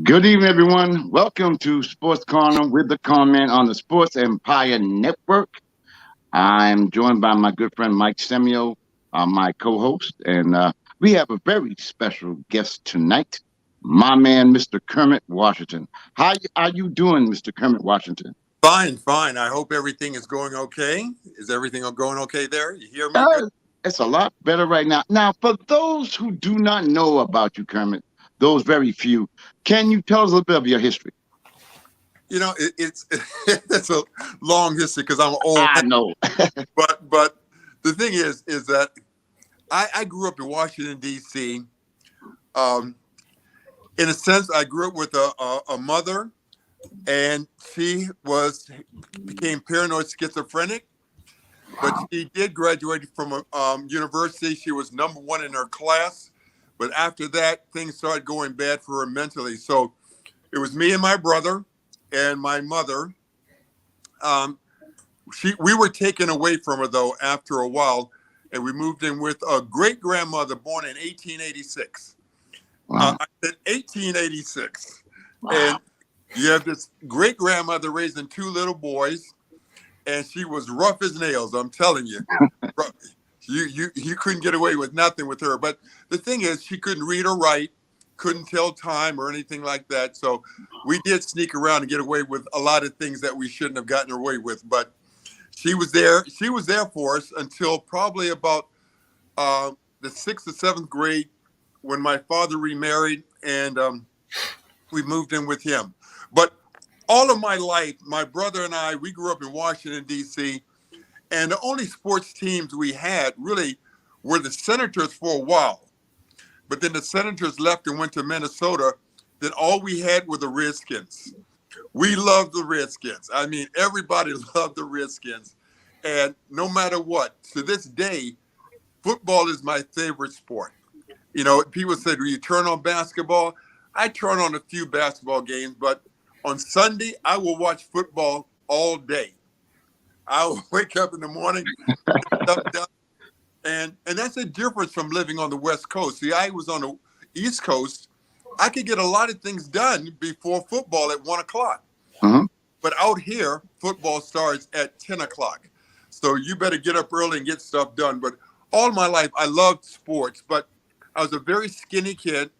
Good evening, everyone. Welcome to Sports Corner with the Conn Man on the Sports Empire Network. I'm joined by my good friend Mike Semio, my co-host, and we have a very special guest tonight, my man, Mr. Kermit Washington. How are you doing, Mr. Kermit Washington? Fine, fine. I hope everything is going okay. Is everything going okay there? You hear me good? Uh, it's a lot better right now. Now, for those who do not know about you, Kermit, those very few, can you tell us a little bit of your history? It's it's a long history because I'm old. I know. But the thing is that I grew up in Washington D.C. Um, in a sense, I grew up with a mother, and she became paranoid schizophrenic. But she did graduate from a university. She was number one in her class. But after that, things started going bad for her mentally. So it was me and my brother and my mother. Um, we were taken away from her, though, after a while. And we moved in with a great-grandmother born in 1886. Wow. I said 1886. Wow. And you have this great-grandmother raising two little boys. And she was rough as nails, I'm telling you. You couldn't get away with nothing with her. But the thing is, she couldn't read or write, couldn't tell time or anything like that. So we did sneak around and get away with a lot of things that we shouldn't have gotten away with. But she was there. She was there for us until probably about the sixth or seventh grade when my father remarried and we moved in with him. But all of my life, my brother and I, we grew up in Washington, D.C., and the only sports teams we had really were the Senators for a while. But then the Senators left and went to Minnesota. Then all we had were the Redskins. We loved the Redskins. I mean, everybody loved the Redskins. And no matter what, to this day, football is my favorite sport. You know, people said, "Do you turn on basketball?" I turn on a few basketball games, but on Sunday, I will watch football all day. I will wake up in the morning, get stuff done, and that's a difference from living on the West Coast. See, I was on the East Coast. I could get a lot of things done before football at 1 o'clock. Uh-huh. But out here, football starts at 10 o'clock. So you better get up early and get stuff done. But all my life, I loved sports, but I was a very skinny kid.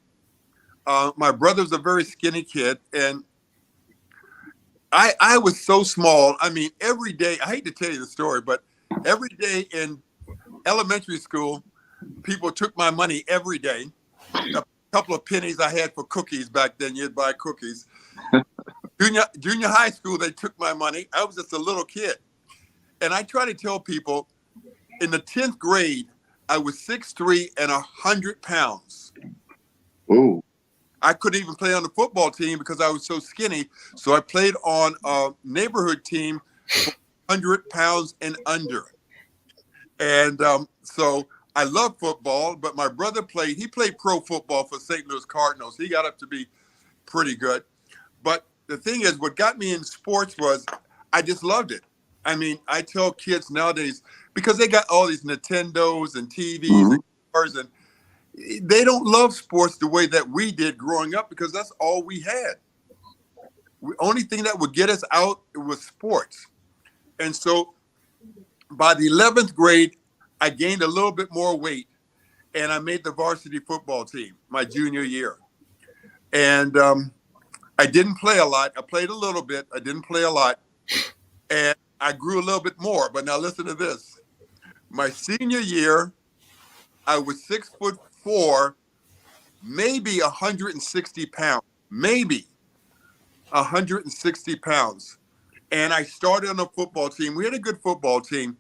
My brother's a very skinny kid, and I was so small. I mean, every day, I hate to tell you the story, but every day in elementary school, people took my money every day. A couple of pennies I had for cookies back then. You'd buy cookies. Junior high school, they took my money. I was just a little kid. And I try to tell people, in the 10th grade, I was 6'3" and 100 pounds. Ooh. I couldn't even play on the football team because I was so skinny. So I played on a neighborhood team, 100 pounds and under. And so I love football, but my brother he played pro football for St. Louis Cardinals. He got up to be pretty good. But the thing is, what got me in sports was I just loved it. I mean, I tell kids nowadays, because they got all these Nintendos and TVs and cars, and they don't love sports the way that we did growing up because that's all we had. The only thing that would get us out was sports. And so by the 11th grade, I gained a little bit more weight, and I made the varsity football team my junior year. And I didn't play a lot. I played a little bit. I didn't play a lot. And I grew a little bit more. But now listen to this. My senior year, I was 6'4", maybe 160 pounds, maybe 160 pounds. And I started on a football team. We had a good football team.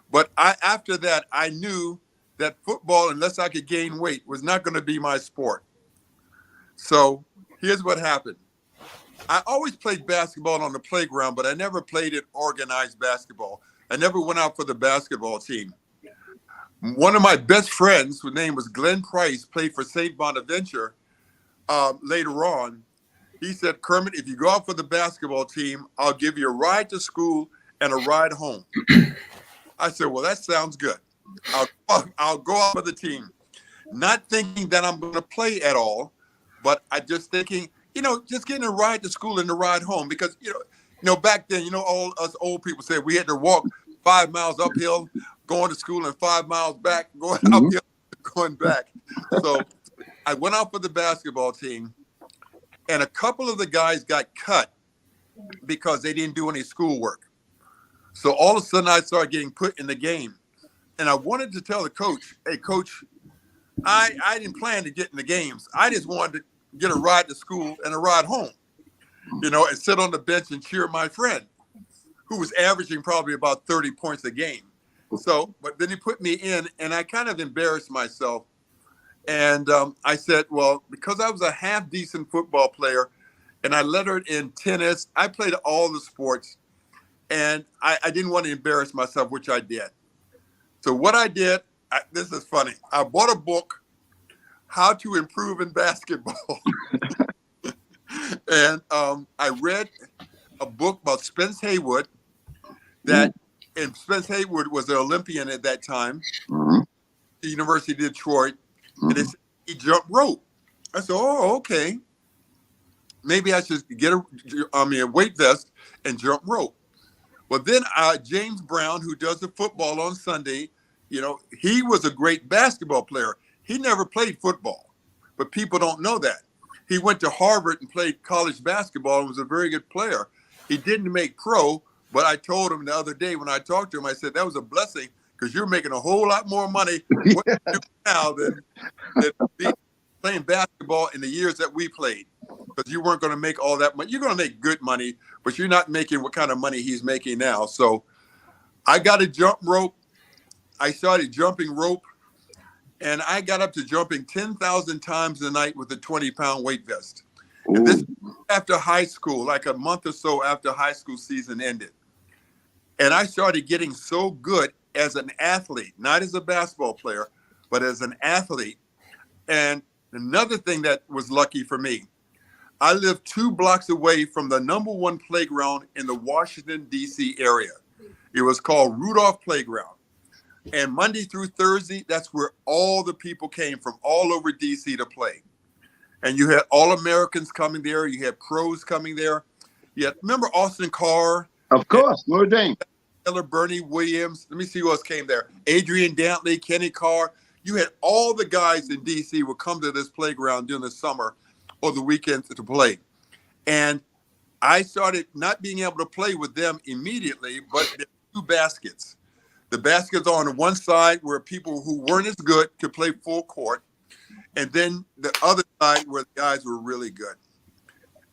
But after that, I knew that football, unless I could gain weight, was not going to be my sport. So here's what happened. I always played basketball on the playground, but I never played it organized basketball. I never went out for the basketball team. One of my best friends, whose name was Glenn Price, played for St. Bonaventure later on. He said, "Kermit, if you go out for the basketball team, I'll give you a ride to school and a ride home." I said, "Well, that sounds good. I'll go out for the team." Not thinking that I'm going to play at all, but I just thinking just getting a ride to school and a ride home because, back then, all us old people said we had to walk 5 miles uphill, going to school and 5 miles back, going Mhm. uphill, going back. So I went out for the basketball team and a couple of the guys got cut because they didn't do any schoolwork. So all of a sudden I started getting put in the game. And I wanted to tell the coach, hey, coach, I didn't plan to get in the games. I just wanted to get a ride to school and a ride home, and sit on the bench and cheer my friend who was averaging probably about 30 points a game. So, but then he put me in and I kind of embarrassed myself. And I said, well, because I was a half decent football player and I lettered in tennis, I played all the sports and I didn't want to embarrass myself, which I did. So what I did, this is funny. I bought a book, How to Improve in Basketball. And I read a book about Spence Haywood and Spence Haywood was an Olympian at that time, Mhm. the University of Detroit, and Mhm. he jumped rope. I said, oh, okay. Maybe I should get a weight vest and jump rope. Well, then James Brown, who does the football on Sunday, he was a great basketball player. He never played football, but people don't know that. He went to Harvard and played college basketball and was a very good player. He didn't make pro, but I told him the other day when I talked to him, I said, that was a blessing because you're making a whole lot more money what you do now than playing basketball in the years that we played. Because you weren't going to make all that money. You're going to make good money, but you're not making what kind of money he's making now. So I got a jump rope. I started jumping rope, and I got up to jumping 10,000 times a night with a 20-pound weight vest. And this after high school, like a month or so after high school season ended. And I started getting so good as an athlete, not as a basketball player, but as an athlete. And another thing that was lucky for me, I lived 2 blocks away from the #1 playground in the Washington, D.C. area. It was called Rudolph Playground. And Monday through Thursday, that's where all the people came from all over D.C. to play. And you had All-Americans coming there. You had pros coming there. Remember Austin Carr? Of course, Notre Dame. Bernie Williams. Let me see who else came there. Adrian Dantley, Kenny Carr. You had all the guys in D.C. would come to this playground during the summer or the weekends to play. And I started not being able to play with them immediately, but there were 2 baskets. The baskets on one side where people who weren't as good could play full court. And then the other side where the guys were really good.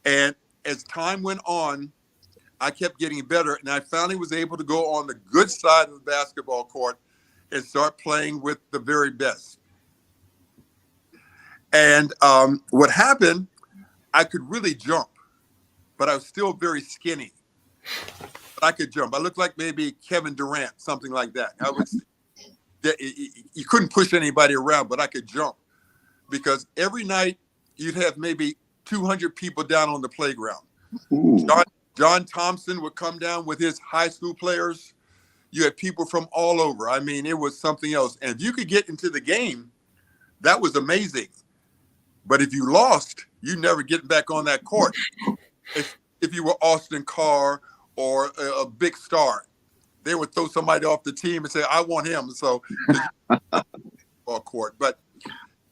And as time went on, I kept getting better. And I finally was able to go on the good side of the basketball court and start playing with the very best. And what happened, I could really jump, but I was still very skinny. But I could jump. I looked like maybe Kevin Durant, something like that. You couldn't push anybody around, but I could jump because every night you'd have maybe 200 people down on the playground. John Thompson would come down with his high school players. You had people from all over. I mean, it was something else. And if you could get into the game, that was amazing. But if you lost, you never get back on that court. If you were Austin Carr or a big star, they would throw somebody off the team and say, I want him. So court. But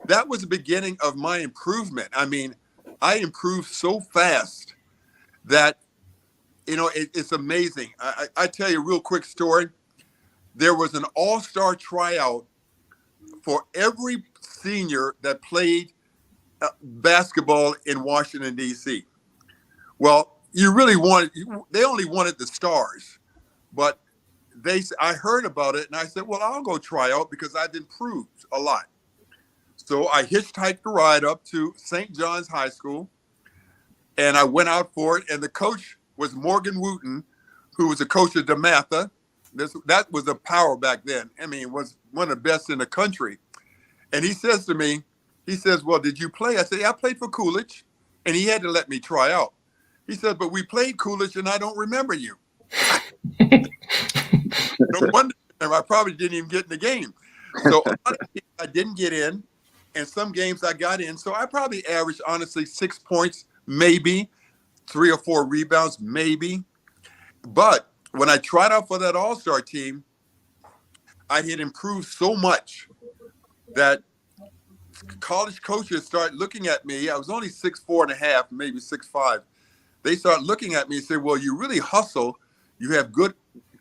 that was the beginning of my improvement. I mean, I improved so fast that, it's amazing. I tell you a real quick story. There was an all-star tryout for every senior that played basketball in Washington, D.C. Well, they only wanted the stars, but I heard about it and I said, well, I'll go try out because I've improved a lot. So I hitchhiked a ride up to St. John's High School and I went out for it. And the coach was Morgan Wooten, who was a coach of DeMatha. That was a power back then. I mean, was one of the best in the country. And he says to me, well, did you play? I said, yeah, I played for Coolidge. And he had to let me try out. He said, but we played Coolidge and I don't remember you. No wonder I probably didn't even get in the game. So a lot of games I didn't get in, and some games I got in. So I probably averaged, honestly, 6 points maybe 3 or 4 rebounds, maybe. But when I tried out for that all-star team, I had improved so much that college coaches started looking at me. I was only 6'4.5", maybe 6'5". They start looking at me and say, well, you really hustle. You have good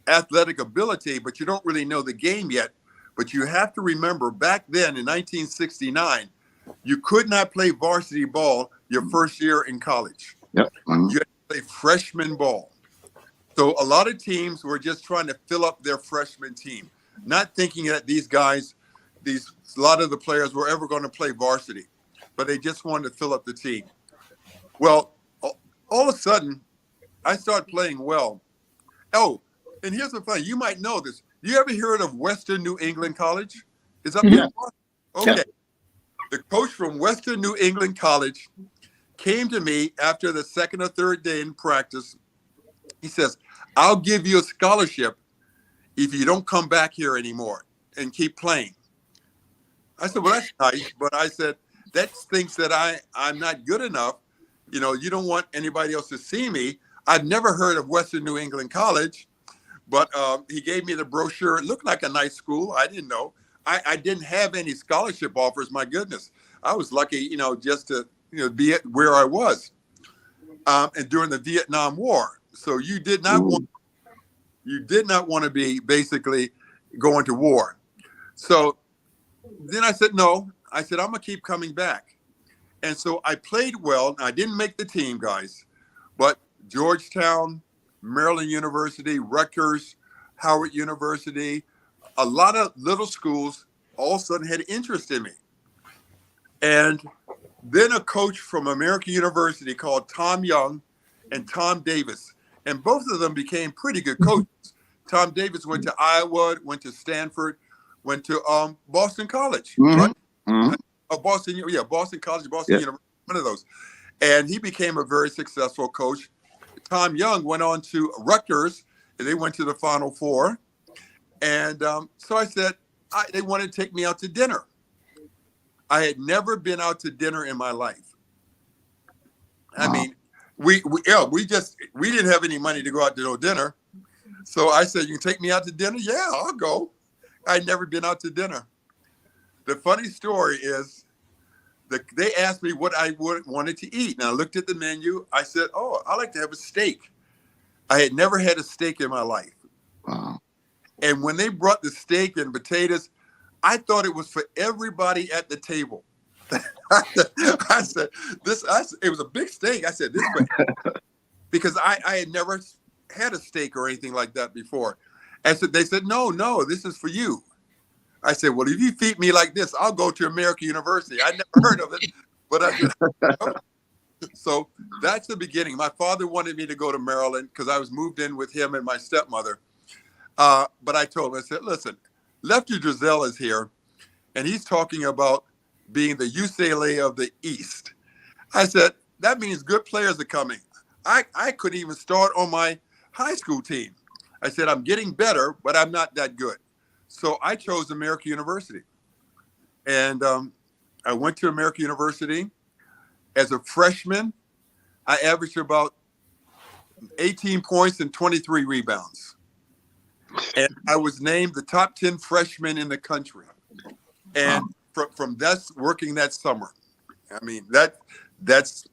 athletic ability, but you don't really know the game yet. But you have to remember, back then in 1969, you could not play varsity ball your first year in college. Yep. Mm-hmm. You had to play freshman ball. So a lot of teams were just trying to fill up their freshman team, not thinking that these guys, a lot of the players were ever going to play varsity, but they just wanted to fill up the team. Well, all of a sudden, I started playing well. Oh, and here's the thing. You might know this. You ever heard of Western New England College? Is up there? Okay. Yeah. The coach from Western New England College came to me after the second or third day in practice. He says, I'll give you a scholarship if you don't come back here anymore and keep playing. I said, well, that's nice. But I said, that thinks that I'm not good enough. You know, you don't want anybody else to see me. I've never heard of Western New England College, but he gave me the brochure. It looked like a nice school. I didn't know. I didn't have any scholarship offers. My goodness. I was lucky, you know, just to, you know, be at where I was. And during the Vietnam War. So you did not want to be basically going to war. So then I said, no. I said, I'm going to keep coming back. And so I played well. I didn't make the team, guys, but Georgetown, Maryland University, Rutgers, Howard University, a lot of little schools all of a sudden had interest in me. And then a coach from American University called Tom Young and Tom Davis, and both of them became pretty good coaches. Tom Davis went to Iowa, went to Stanford, went to Boston College, right? Mm-hmm. Boston College, Boston University, one of those. And he became a very successful coach. Tom Young went on to Rutgers, and they went to the Final Four. And so I said, they wanted to take me out to dinner. I had never been out to dinner in my life. I mean, we didn't have any money to go out to no dinner. So I said, you can take me out to dinner? Yeah, I'll go. I'd never been out to dinner. The funny story is that they asked me what I wanted to eat. And I looked at the menu. I said, oh, I like to have a steak. I had never had a steak in my life. Wow. And when they brought the steak and potatoes, I thought it was for everybody at the table. I said, it was a big steak. I said, this because I had never had a steak or anything like that before. And so they said, no, this is for you. I said, well, if you feed me like this, I'll go to American University. I never heard of it, but I said, so that's the beginning. My father wanted me to go to Maryland because I was moved in with him and my stepmother. But I told him, I said, listen, Lefty Driesell is here, and he's talking about being the UCLA of the East. I said, that means good players are coming. I couldn't even start on my high school team. I said, I'm getting better, but I'm not that good. So I chose American University. And I went to American University. As a freshman, I averaged about 18 points and 23 rebounds. And I was named the top 10 freshman in the country. And from that's working that summer. I mean, that's,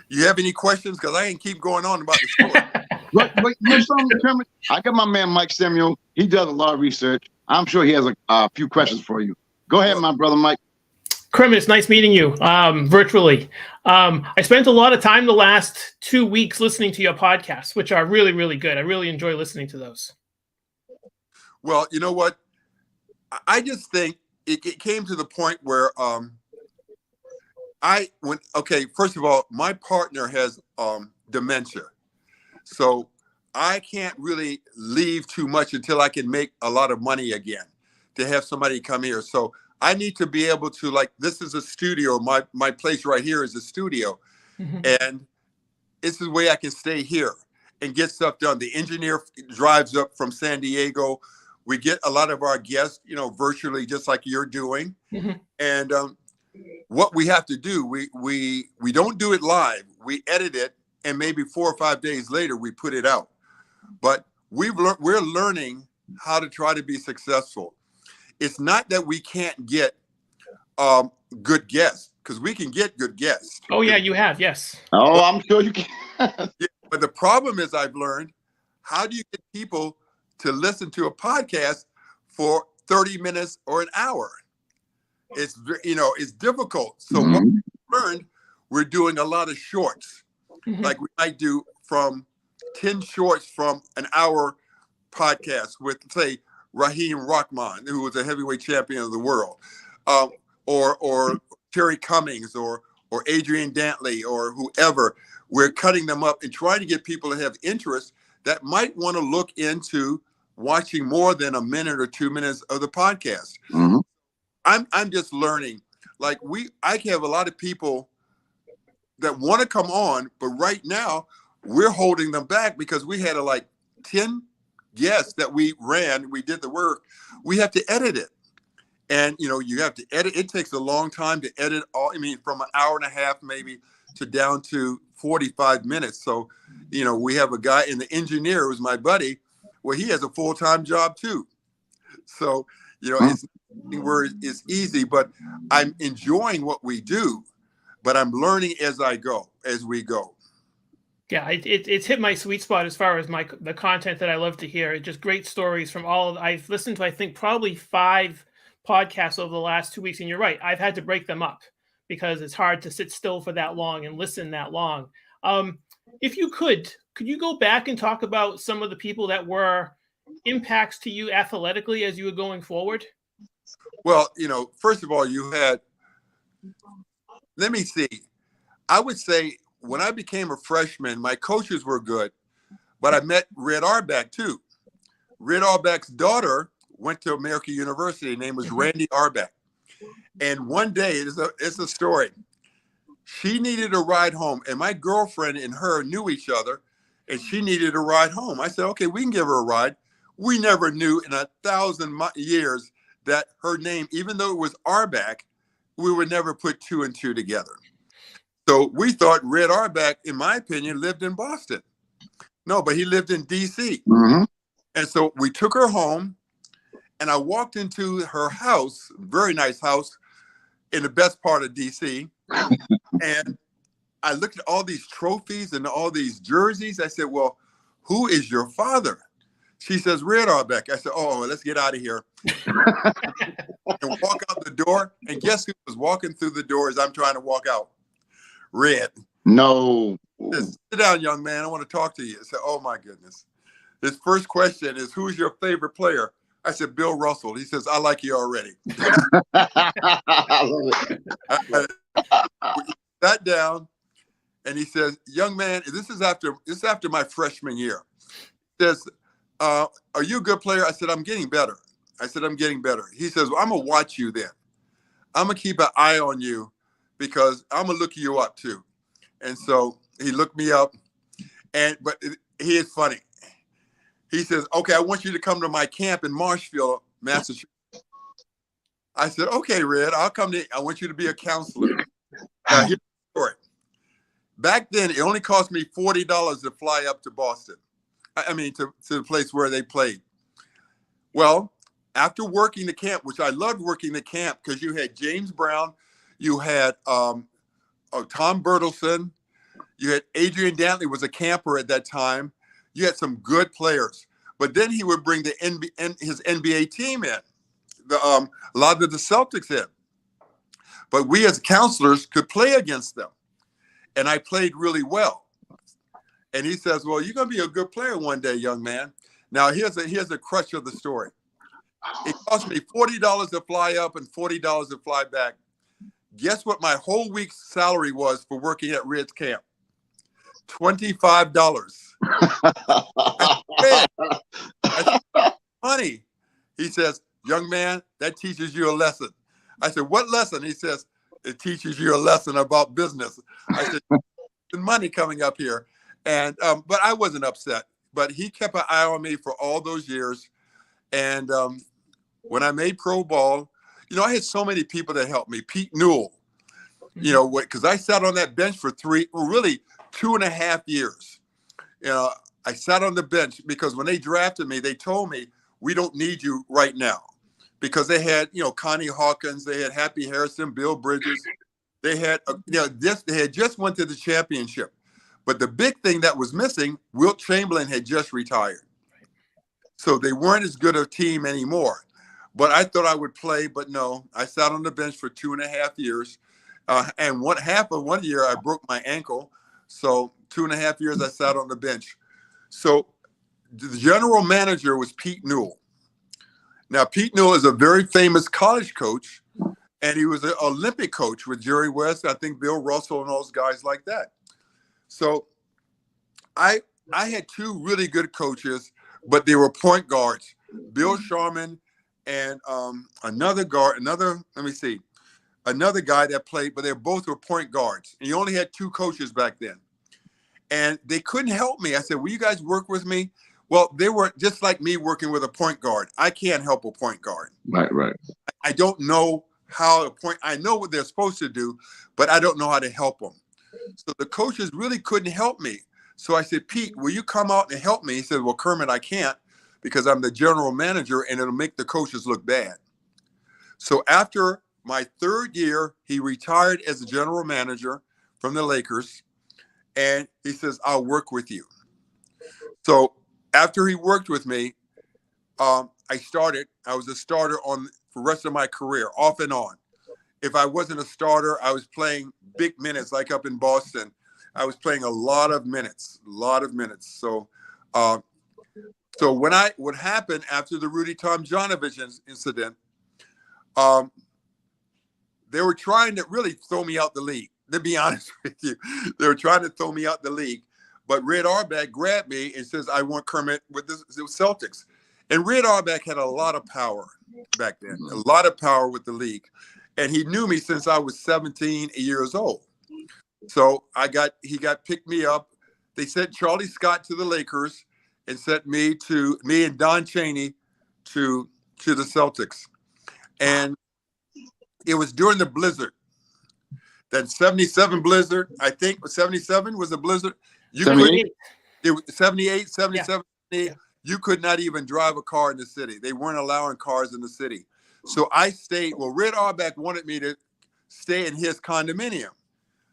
you have any questions? Because I can keep going on about the sport. But you know something, Kermit? I got my man Mike Samuel. He does a lot of research. I'm sure he has a few questions for you. Go ahead, my brother Mike. Kermit, it's nice meeting you virtually. I spent a lot of time the last 2 weeks listening to your podcasts, which are really, really good. I really enjoy listening to those. Well, you know what? I just think it came to the point where first of all, my partner has dementia. So I can't really leave too much until I can make a lot of money again to have somebody come here. So I need to be able to, like, this is a studio. My place right here is a studio. Mm-hmm. And it's the way I can stay here and get stuff done. The engineer drives up from San Diego. We get a lot of our guests, virtually, just like you're doing. Mm-hmm. And what we have to do, we don't do it live. we edit it, and maybe 4 or 5 days later we put it out. But we're learning how to try to be successful. It's not that we can't get good guests, because we can get good guests. Oh yeah, you have, yes. Oh, I'm sure you can. Yeah, but the problem is, I've learned, how do you get people to listen to a podcast for 30 minutes or an hour? It's, it's difficult. So what we learned, we're doing a lot of shorts. Like we might do from 10 shorts from an hour podcast with, say, Raheem Rahman, who was a heavyweight champion of the world, or Terry Cummings, or Adrian Dantley, or whoever. We're cutting them up and trying to get people to have interest that might want to look into watching more than a minute or 2 minutes of the podcast. I'm just learning. Like I have a lot of people that want to come on, but right now we're holding them back because we had 10 guests that we did the work. We have to edit it. And, you have to edit. It takes a long time to edit from an hour and a half, maybe, to down to 45 minutes. So, we have a guy, and the engineer who's my buddy, well, he has a full-time job too. So, it's easy, but I'm enjoying what we do, but I'm learning as we go. Yeah, it's hit my sweet spot as far as the content that I love to hear. It's just great stories from I've listened to, I think, probably 5 podcasts over the last 2 weeks, and you're right, I've had to break them up because it's hard to sit still for that long and listen that long. If you could you go back and talk about some of the people that were impacts to you athletically as you were going forward? Well, first of all, let me see. I would say when I became a freshman, my coaches were good, but I met Red Auerbach too. Red Auerbach's daughter went to American University. Her name was Randy Auerbach. And one day, it's a story. She needed a ride home, and my girlfriend and her knew each other, and she needed a ride home. I said, okay, we can give her a ride. We never knew in 1,000 years that her name, even though it was Auerbach, we would never put 2 and 2 together. So we thought Red Auerbach, in my opinion, lived in Boston. No, but he lived in D.C. And so we took her home, and I walked into her house, very nice house, in the best part of D.C., and I looked at all these trophies and all these jerseys. I said, well, who is your father? She says, Red Auerbach. I said, oh, let's get out of here. And walk out the door. And guess who was walking through the door as I'm trying to walk out? Red. No. Says, sit down, young man. I want to talk to you. I said, oh, my goodness. His first question is, who's your favorite player? I said, Bill Russell. He says, I like you already. We sat down, and he says, young man, this is after my freshman year. He says, are you a good player? I said, I'm getting better. He says, well, I'm going to watch you then. I'm going to keep an eye on you because I'm going to look you up too. And so he looked me up, but he is funny. He says, okay, I want you to come to my camp in Marshfield, Massachusetts. I said, okay, Red, I'll come to, I want you to be a counselor. Now, here's the story. Back then, it only cost me $40 to fly up to Boston. To the place where they played. Well, after working the camp, which I loved working the camp because you had James Brown, you had Tom Bertelson, you had Adrian Dantley was a camper at that time. You had some good players. But then he would bring his NBA team in, a lot of the Celtics in. But we as counselors could play against them. And I played really well. And he says, well, you're going to be a good player one day, young man. Now, here's a crutch of the story. It cost me $40 to fly up and $40 to fly back. Guess what my whole week's salary was for working at Red's camp? $25. I said, honey, he says, young man, that teaches you a lesson. I said, what lesson? He says, it teaches you a lesson about business. I said, the money coming up here. And but I wasn't upset. But he kept an eye on me for all those years. And when I made pro ball, I had so many people that helped me. Pete Newell, because I sat on that bench for 2.5 years. I sat on the bench because when they drafted me, they told me, we don't need you right now, because they had, Connie Hawkins, they had Happy Harrison, Bill Bridges. They had, they had just went to the championship. But the big thing that was missing, Wilt Chamberlain had just retired. So they weren't as good a team anymore. But I thought I would play, but no, I sat on the bench for 2.5 years. And half of 1 year, I broke my ankle. So 2.5 years, I sat on the bench. So the general manager was Pete Newell. Now, Pete Newell is a very famous college coach, and he was an Olympic coach with Jerry West, I think Bill Russell and those guys like that. So I had two really good coaches, but they were point guards, Bill Sharman and another guy that played, but they both were point guards. And you only had two coaches back then. And they couldn't help me. I said, will you guys work with me? Well, they were just like me working with a point guard. I can't help a point guard. Right. I don't know I know what they're supposed to do, but I don't know how to help them. So the coaches really couldn't help me. So I said, Pete, will you come out and help me? He said, well, Kermit, I can't, because I'm the general manager and it'll make the coaches look bad. So after my third year, he retired as a general manager from the Lakers. And he says, I'll work with you. So after he worked with me, I was a starter for the rest of my career, off and on. If I wasn't a starter, I was playing big minutes, like up in Boston. I was playing a lot of minutes. So what happened after the Rudy Tomjanovich incident, they were trying to really throw me out the league. To be honest with you, they were trying to throw me out the league. But Red Auerbach grabbed me and says, I want Kermit with the Celtics. And Red Auerbach had a lot of power back then, a lot of power with the league. And he knew me since I was 17 years old. So he picked me up. They sent Charlie Scott to the Lakers and sent me and Don Chaney to the Celtics. And it was during the blizzard. That 77 blizzard, I think 77 was a blizzard. 78? It was 78, 77. Yeah. You could not even drive a car in the city. They weren't allowing cars in the city. So I stayed. Well, Red Auerbach wanted me to stay in his condominium.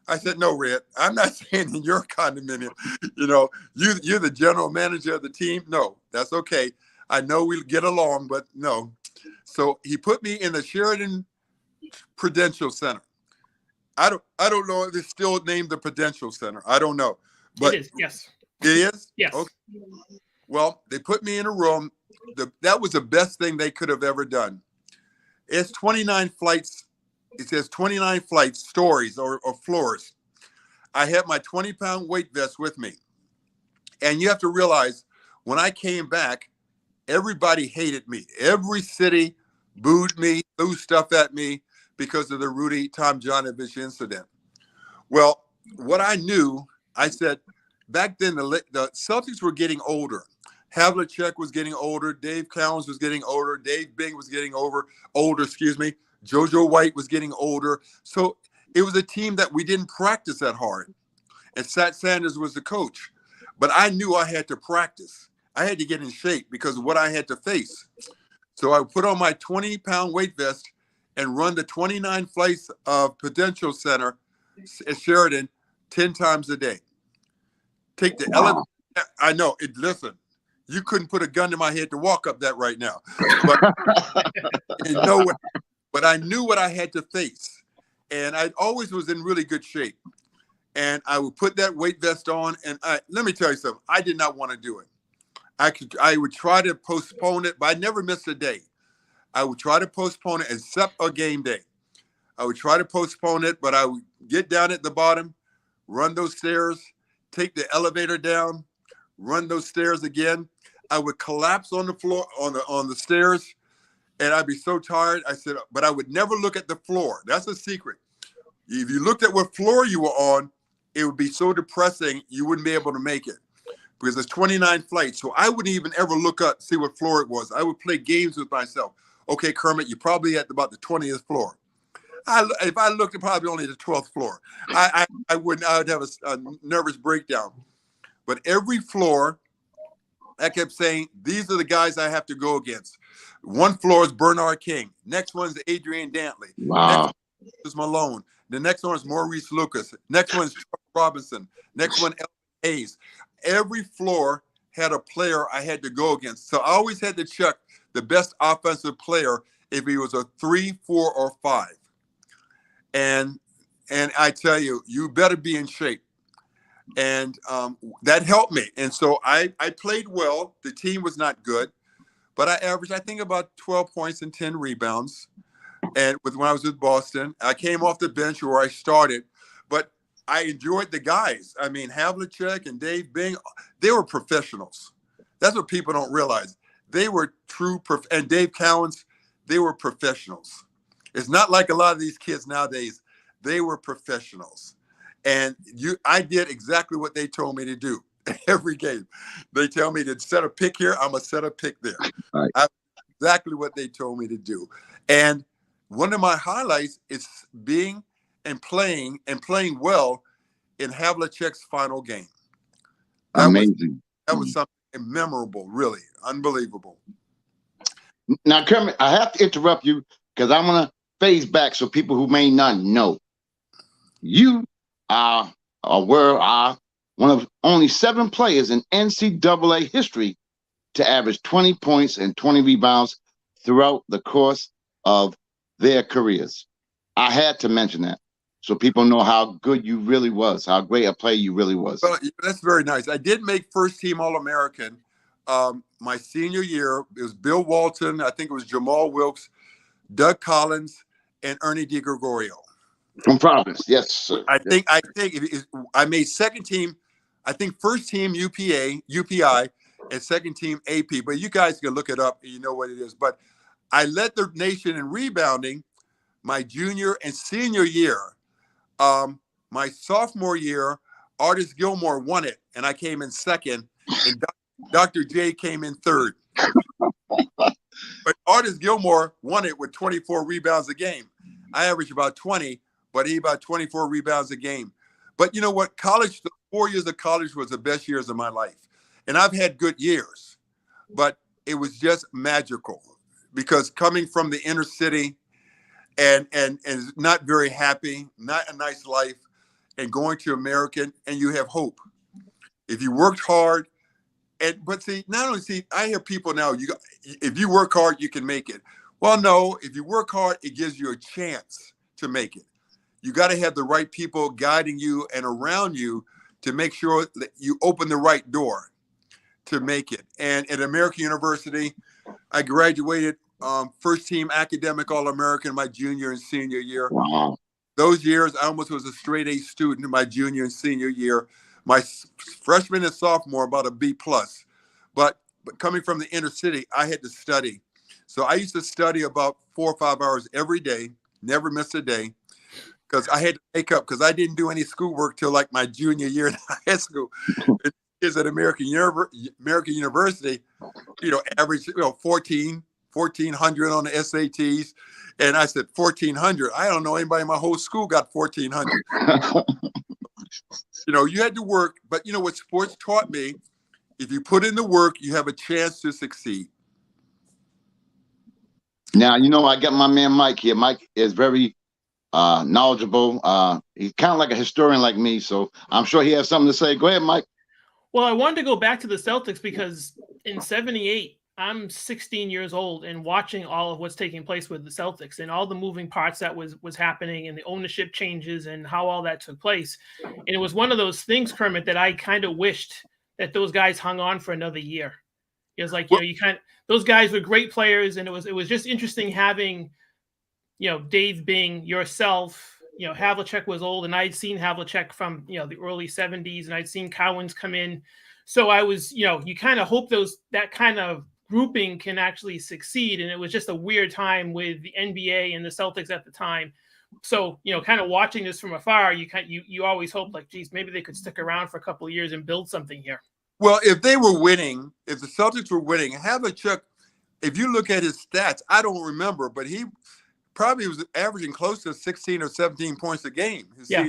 I said, no, Red, I'm not staying in your condominium. You're the general manager of the team. No, that's okay. I know we'll get along, but no. So he put me in the Sheridan Prudential Center. I don't know if it's still named the Prudential Center. I don't know. But it is, yes. It is? Yes. Okay. Well, they put me in a room. That was the best thing they could have ever done. It's 29 flights. It says 29 flights, stories or floors. I had my 20-pound weight vest with me. And you have to realize, when I came back, everybody hated me. Every city booed me, threw stuff at me because of the Rudy Tomjanovich incident. Well, what I knew, I said, back then the Celtics were getting older. Havlicek was getting older. Dave Cowens was getting older. Dave Bing was getting older. Jojo White was getting older. So it was a team that we didn't practice that hard. And Sat Sanders was the coach. But I knew I had to practice. I had to get in shape because of what I had to face. So I put on my 20-pound weight vest and run the 29 flights of Prudential Center at Sheridan 10 times a day. Take the elevator. I know. Listen, you couldn't put a gun to my head to walk up that right now. But I knew what I had to face. And I always was in really good shape. And I would put that weight vest on. And let me tell you something. I did not want to do it. I would try to postpone it, but I never missed a day. I would try to postpone it except a game day. I would try to postpone it, but I would get down at the bottom, run those stairs, take the elevator down, run those stairs again. I would collapse on the floor, on the stairs, and I'd be so tired. I said, but I would never look at the floor. That's a secret. If you looked at what floor you were on, it would be so depressing you wouldn't be able to make it because there's 29 flights. So I wouldn't even ever look up, see what floor it was. I would play games with myself. Okay, Kermit, you're probably at about the 20th floor. If I looked at probably only the 12th floor, I would have a nervous breakdown. But every floor, I kept saying, these are the guys I have to go against. One floor is Bernard King. Next one's Adrian Dantley. Next Wow. one is Malone. The next one is Maurice Lucas. Next one is Chuck Robinson. Next one, Elvin Hayes. Every floor had a player I had to go against. So I always had to check the best offensive player if he was a 3, 4, or 5. And I tell you, you better be in shape. And that helped me. And so I played well. The team was not good, but I averaged, I think, about 12 points and 10 rebounds. And when I was with Boston, I came off the bench where I started, but I enjoyed the guys. I mean, Havlicek and Dave Bing, they were professionals. That's what people don't realize. They were and Dave Cowens, they were professionals. It's not like a lot of these kids nowadays. They were professionals. And I did exactly what they told me to do every game. They tell me to set a pick here, I'm going to set a pick there. Right. Exactly what they told me to do. And one of my highlights is being and playing well in Havlicek's final game. Amazing. That was something memorable, really unbelievable. Now, Kermit, I have to interrupt you because I want to phase back so people who may not know. You were one of only 7 players in NCAA history to average 20 points and 20 rebounds throughout the course of their careers. I had to mention that so people know how good you really was, how great a player you really was. Well, that's very nice. I did make first-team All-American my senior year. It was Bill Walton, I think it was Jamal Wilkes, Doug Collins, and Ernie DiGregorio. From Providence, yes, sir. I think I made second team. I think first team UPI, and second team AP. But you guys can look it up and you know what it is. But I led the nation in rebounding my junior and senior year. My sophomore year, Artis Gilmore won it, and I came in second, and Dr. J came in third. But Artis Gilmore won it with 24 rebounds a game. I averaged about 20, but he about 24 rebounds a game. But you know what? College, the 4 years of college was the best years of my life. And I've had good years, but it was just magical because coming from the inner city and not very happy, not a nice life, and going to American, and you have hope. If you worked hard, but I hear people now, if you work hard, you can make it. Well, no, if you work hard, it gives you a chance to make it. You got to have the right people guiding you and around you to make sure that you open the right door to make it. And at American University, I graduated first team academic All-American my junior and senior year. Wow. Those years, I almost was a straight A student in my junior and senior year. My freshman and sophomore, about a B+. But coming from the inner city, I had to study. So I used to study about 4 or 5 hours every day, never missed a day, because I had to make up because I didn't do any schoolwork till like my junior year in high school. Kids at American University, average 1,400 on the SATs. And I said, 1,400. I don't know anybody in my whole school got 1,400. You had to work. But you know what sports taught me? If you put in the work, you have a chance to succeed. Now, I got my man Mike here. Mike is very knowledgeable. He's kind of like a historian like me, so I'm sure he has something to say. Go ahead, Mike. Well, I wanted to go back to the Celtics because in '78, I'm 16 years old and watching all of what's taking place with the Celtics and all the moving parts that was happening and the ownership changes and how all that took place. And it was one of those things, Kermit, that I kind of wished that those guys hung on for another year. It was like, those guys were great players, and it was just interesting having, Dave Bing, yourself. Havlicek was old, and I'd seen Havlicek from, the early 70s, and I'd seen Cowens come in. So I was, you kind of hope that kind of grouping can actually succeed. And it was just a weird time with the NBA and the Celtics at the time. So, kind of watching this from afar, you always hope like, geez, maybe they could stick around for a couple of years and build something here. Well, if they were winning, if the Celtics were winning, Havlicek, if you look at his stats, I don't remember, but he probably was averaging close to 16 or 17 points a game. Yeah.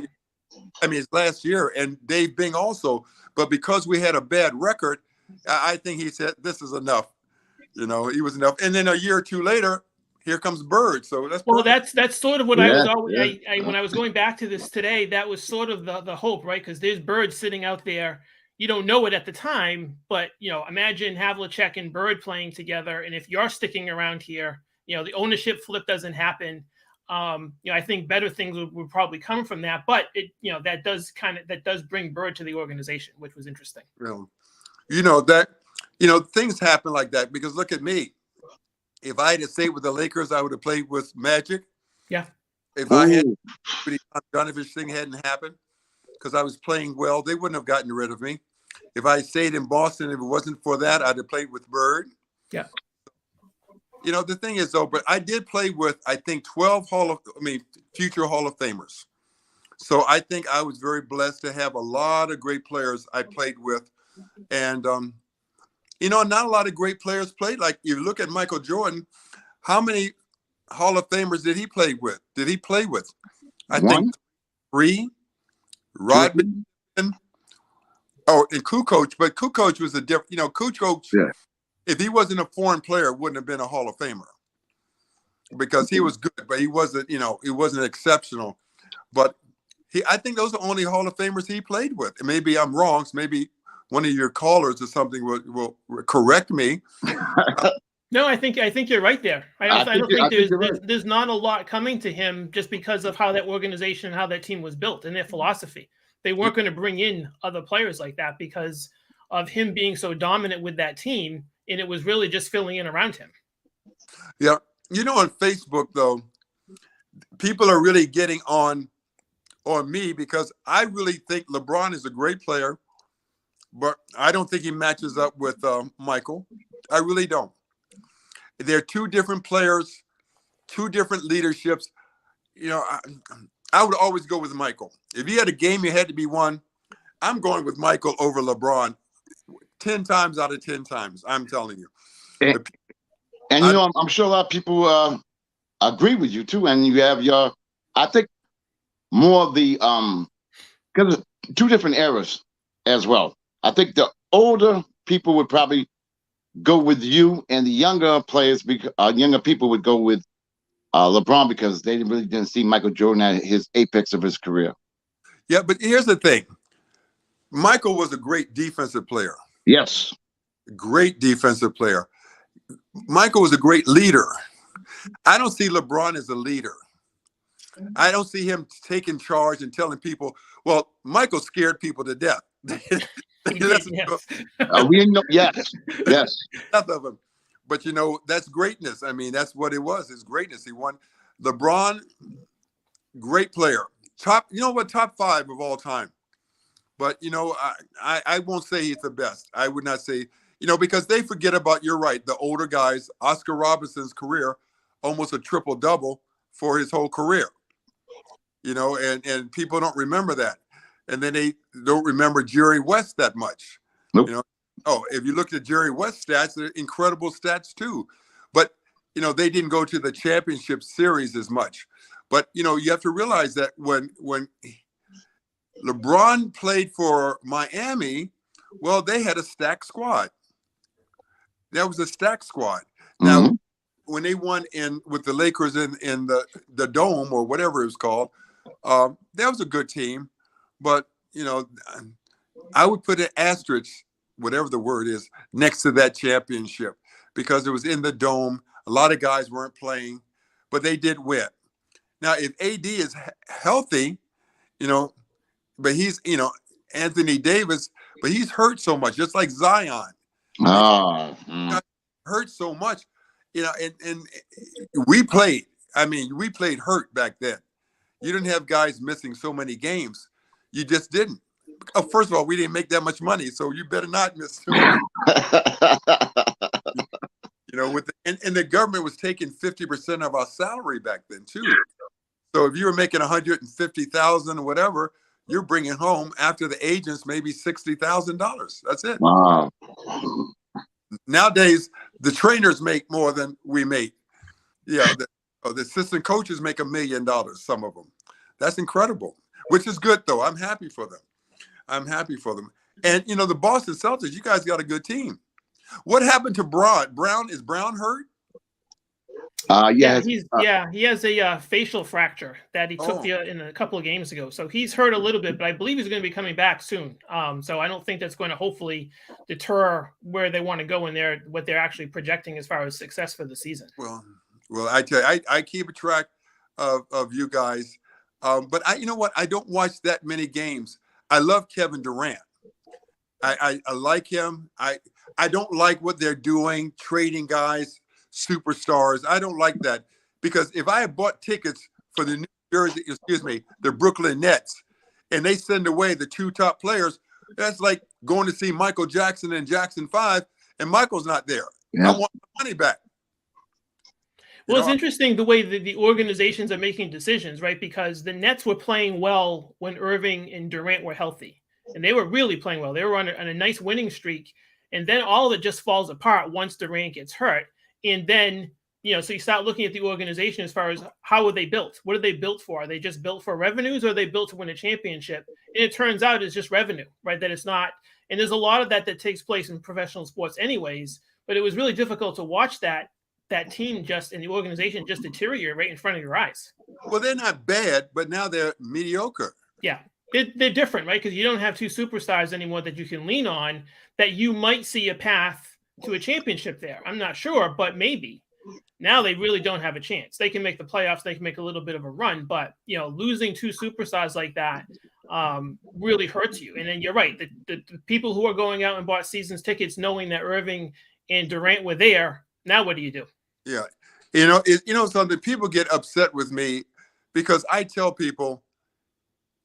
His last year, and Dave Bing also. But because we had a bad record, I think he said, this is enough. He was enough. And then a year or two later, here comes Bird. So that's perfect. That's sort of what Yeah, I was always. yeah. When I was going back to this today, that was sort of the hope, right? Because there's Bird sitting out there. You don't know it at the time, but imagine Havlicek and Bird playing together, and if you're sticking around here, the ownership flip doesn't happen. I think better things would probably come from that, but that does bring Bird to the organization, which was interesting. Things happen like that because look at me. If I had to stay with the Lakers, I would have played with Magic. Yeah. If I had done if this thing hadn't happened, because I was playing well, they wouldn't have gotten rid of me. If I stayed in Boston, if it wasn't for that, I'd have played with Bird. Yeah. The thing is, though, but I did play with, I think, 12 future Hall of Famers. So I think I was very blessed to have a lot of great players I played with. And, not a lot of great players played. Like, you look at Michael Jordan, how many Hall of Famers did he play with? I think 3. Rodman. Oh, and Kukoc. But Kukoc was a different, Kukoc, yeah. If he wasn't a foreign player, wouldn't have been a Hall of Famer because he was good, but he wasn't, he wasn't exceptional. But I think those are the only Hall of Famers he played with. And maybe I'm wrong. So maybe one of your callers or something will correct me. No, I think you're right there. I don't think there's not a lot coming to him just because of how that organization and how that team was built and their philosophy. They weren't going to bring in other players like that because of him being so dominant with that team, and it was really just filling in around him. Yeah. On Facebook, though, people are really getting on me because I really think LeBron is a great player, but I don't think he matches up with Michael. I really don't. They're two different players, two different leaderships. I would always go with Michael. If you had a game you had to be won, I'm going with Michael over LeBron 10 times out of 10 times. I'm telling you. And I'm sure a lot of people agree with you too. And you have I think more of the because two different eras as well. I think the older people would probably go with you, and the younger players, younger people would go with LeBron because they really didn't see Michael Jordan at his apex of his career. Yeah, but here's the thing. Michael was a great defensive player. Yes. Great defensive player. Michael was a great leader. I don't see LeBron as a leader. I don't see him taking charge and telling people, well, Michael scared people to death. Yes. We know, yes. Enough of him. But, that's greatness. I mean, that's what it was. It's greatness. He won. LeBron, great player. Top 5 of all time. But, I won't say he's the best. I would not say, because they forget about, you're right, the older guys. Oscar Robinson's career, almost a triple-double for his whole career. And people don't remember that. And then they don't remember Jerry West that much. Nope. If you look at Jerry West stats, they're incredible stats too. But, they didn't go to the championship series as much. But, you have to realize that when LeBron played for Miami, well, they had a stacked squad. That was a stacked squad. Now, when they won with the Lakers in the Dome or whatever it was called, that was a good team. But, I would put an asterisk, whatever the word is, next to that championship because it was in the Dome. A lot of guys weren't playing, but they did win. Now, if AD is healthy, but he's, Anthony Davis, but he's hurt so much, just like Zion. Hurt so much, and we played hurt back then. You didn't have guys missing so many games. You just didn't. First of all, we didn't make that much money, so you better not miss. And the government was taking 50% of our salary back then too. So if you were making $150,000 or whatever, you're bringing home after the agents maybe $60,000. That's it. Wow. Nowadays, the trainers make more than we make. Yeah, Oh, the assistant coaches make $1 million, some of them. That's incredible, which is good, though. I'm happy for them. I'm happy for them. And, the Boston Celtics, you guys got a good team. What happened to Braun? Is Brown hurt? Yeah, Yes. he has a facial fracture that he took Oh. in a couple of games ago. So he's hurt a little bit, but I believe he's going to be coming back soon. So I don't think that's going to hopefully deter where they want to go in what they're actually projecting as far as success for the season. Well, I tell you, I keep a track of you guys, but you know what? I don't watch that many games. I love Kevin Durant. I like him. I don't like what they're doing, trading guys, superstars. I don't like that, because if I had bought tickets for the the Brooklyn Nets, and they send away the 2 top players, that's like going to see Michael Jackson in Jackson 5, and Michael's not there. Yeah. I want my money back. Well, it's interesting the way that the organizations are making decisions, right? Because the Nets were playing well when Irving and Durant were healthy, and they were really playing well. They were on a nice winning streak, and then all of it just falls apart once Durant gets hurt. And then, so you start looking at the organization as far as how are they built? What are they built for? Are they just built for revenues, or are they built to win a championship? And it turns out it's just revenue, right? That it's not. And there's a lot of that takes place in professional sports anyways, but it was really difficult to watch that team and the organization just deteriorate right in front of your eyes. Well, they're not bad, but now they're mediocre. Yeah, they're different, right? Because you don't have 2 superstars anymore that you can lean on, that you might see a path to a championship there. I'm not sure, but maybe. Now they really don't have a chance. They can make the playoffs. They can make a little bit of a run, but losing 2 superstars like that really hurts you. And then you're right. The people who are going out and bought seasons tickets knowing that Irving and Durant were there, now what do you do? Yeah. Something, people get upset with me because I tell people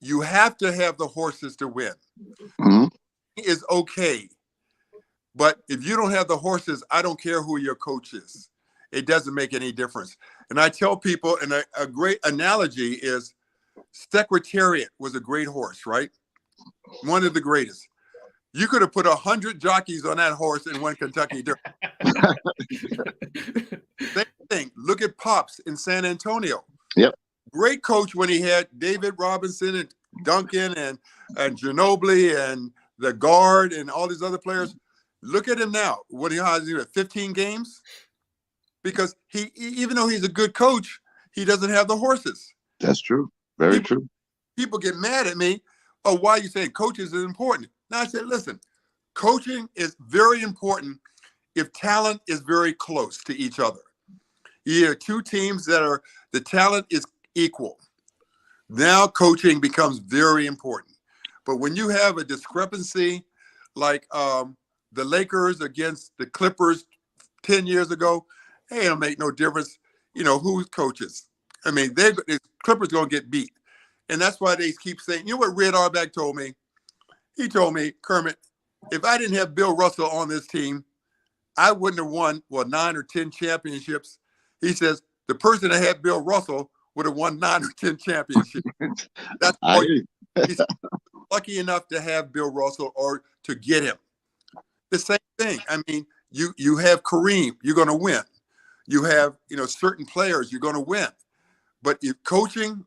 you have to have the horses to win. Mm-hmm. It's okay. But if you don't have the horses, I don't care who your coach is. It doesn't make any difference. And I tell people, and a great analogy is Secretariat was a great horse, right? One of the greatest. You could have put 100 jockeys on that horse and won Kentucky Derby. Same thing. Look at Pops in San Antonio. Yep. Great coach when he had David Robinson and Duncan and Ginobili and the guard and all these other players. Look at him now. What has he 15 games? Because he, even though he's a good coach, he doesn't have the horses. That's true. Very true. People get mad at me. Oh, why are you saying coaches is important? Now I said, listen, coaching is very important if talent is very close to each other. You have 2 teams that the talent is equal. Now coaching becomes very important. But when you have a discrepancy like the Lakers against the Clippers 10 years ago, hey, it'll make no difference, who coaches. I mean, the Clippers going to get beat. And that's why they keep saying, what Red Auerbach told me? He told me, Kermit, if I didn't have Bill Russell on this team, I wouldn't have won, 9 or 10 championships. He says, the person that had Bill Russell would have won 9 or 10 championships. That's he's lucky enough to have Bill Russell or to get him. The same thing. I mean, you have Kareem, you're going to win. You have, certain players, you're going to win. But if coaching,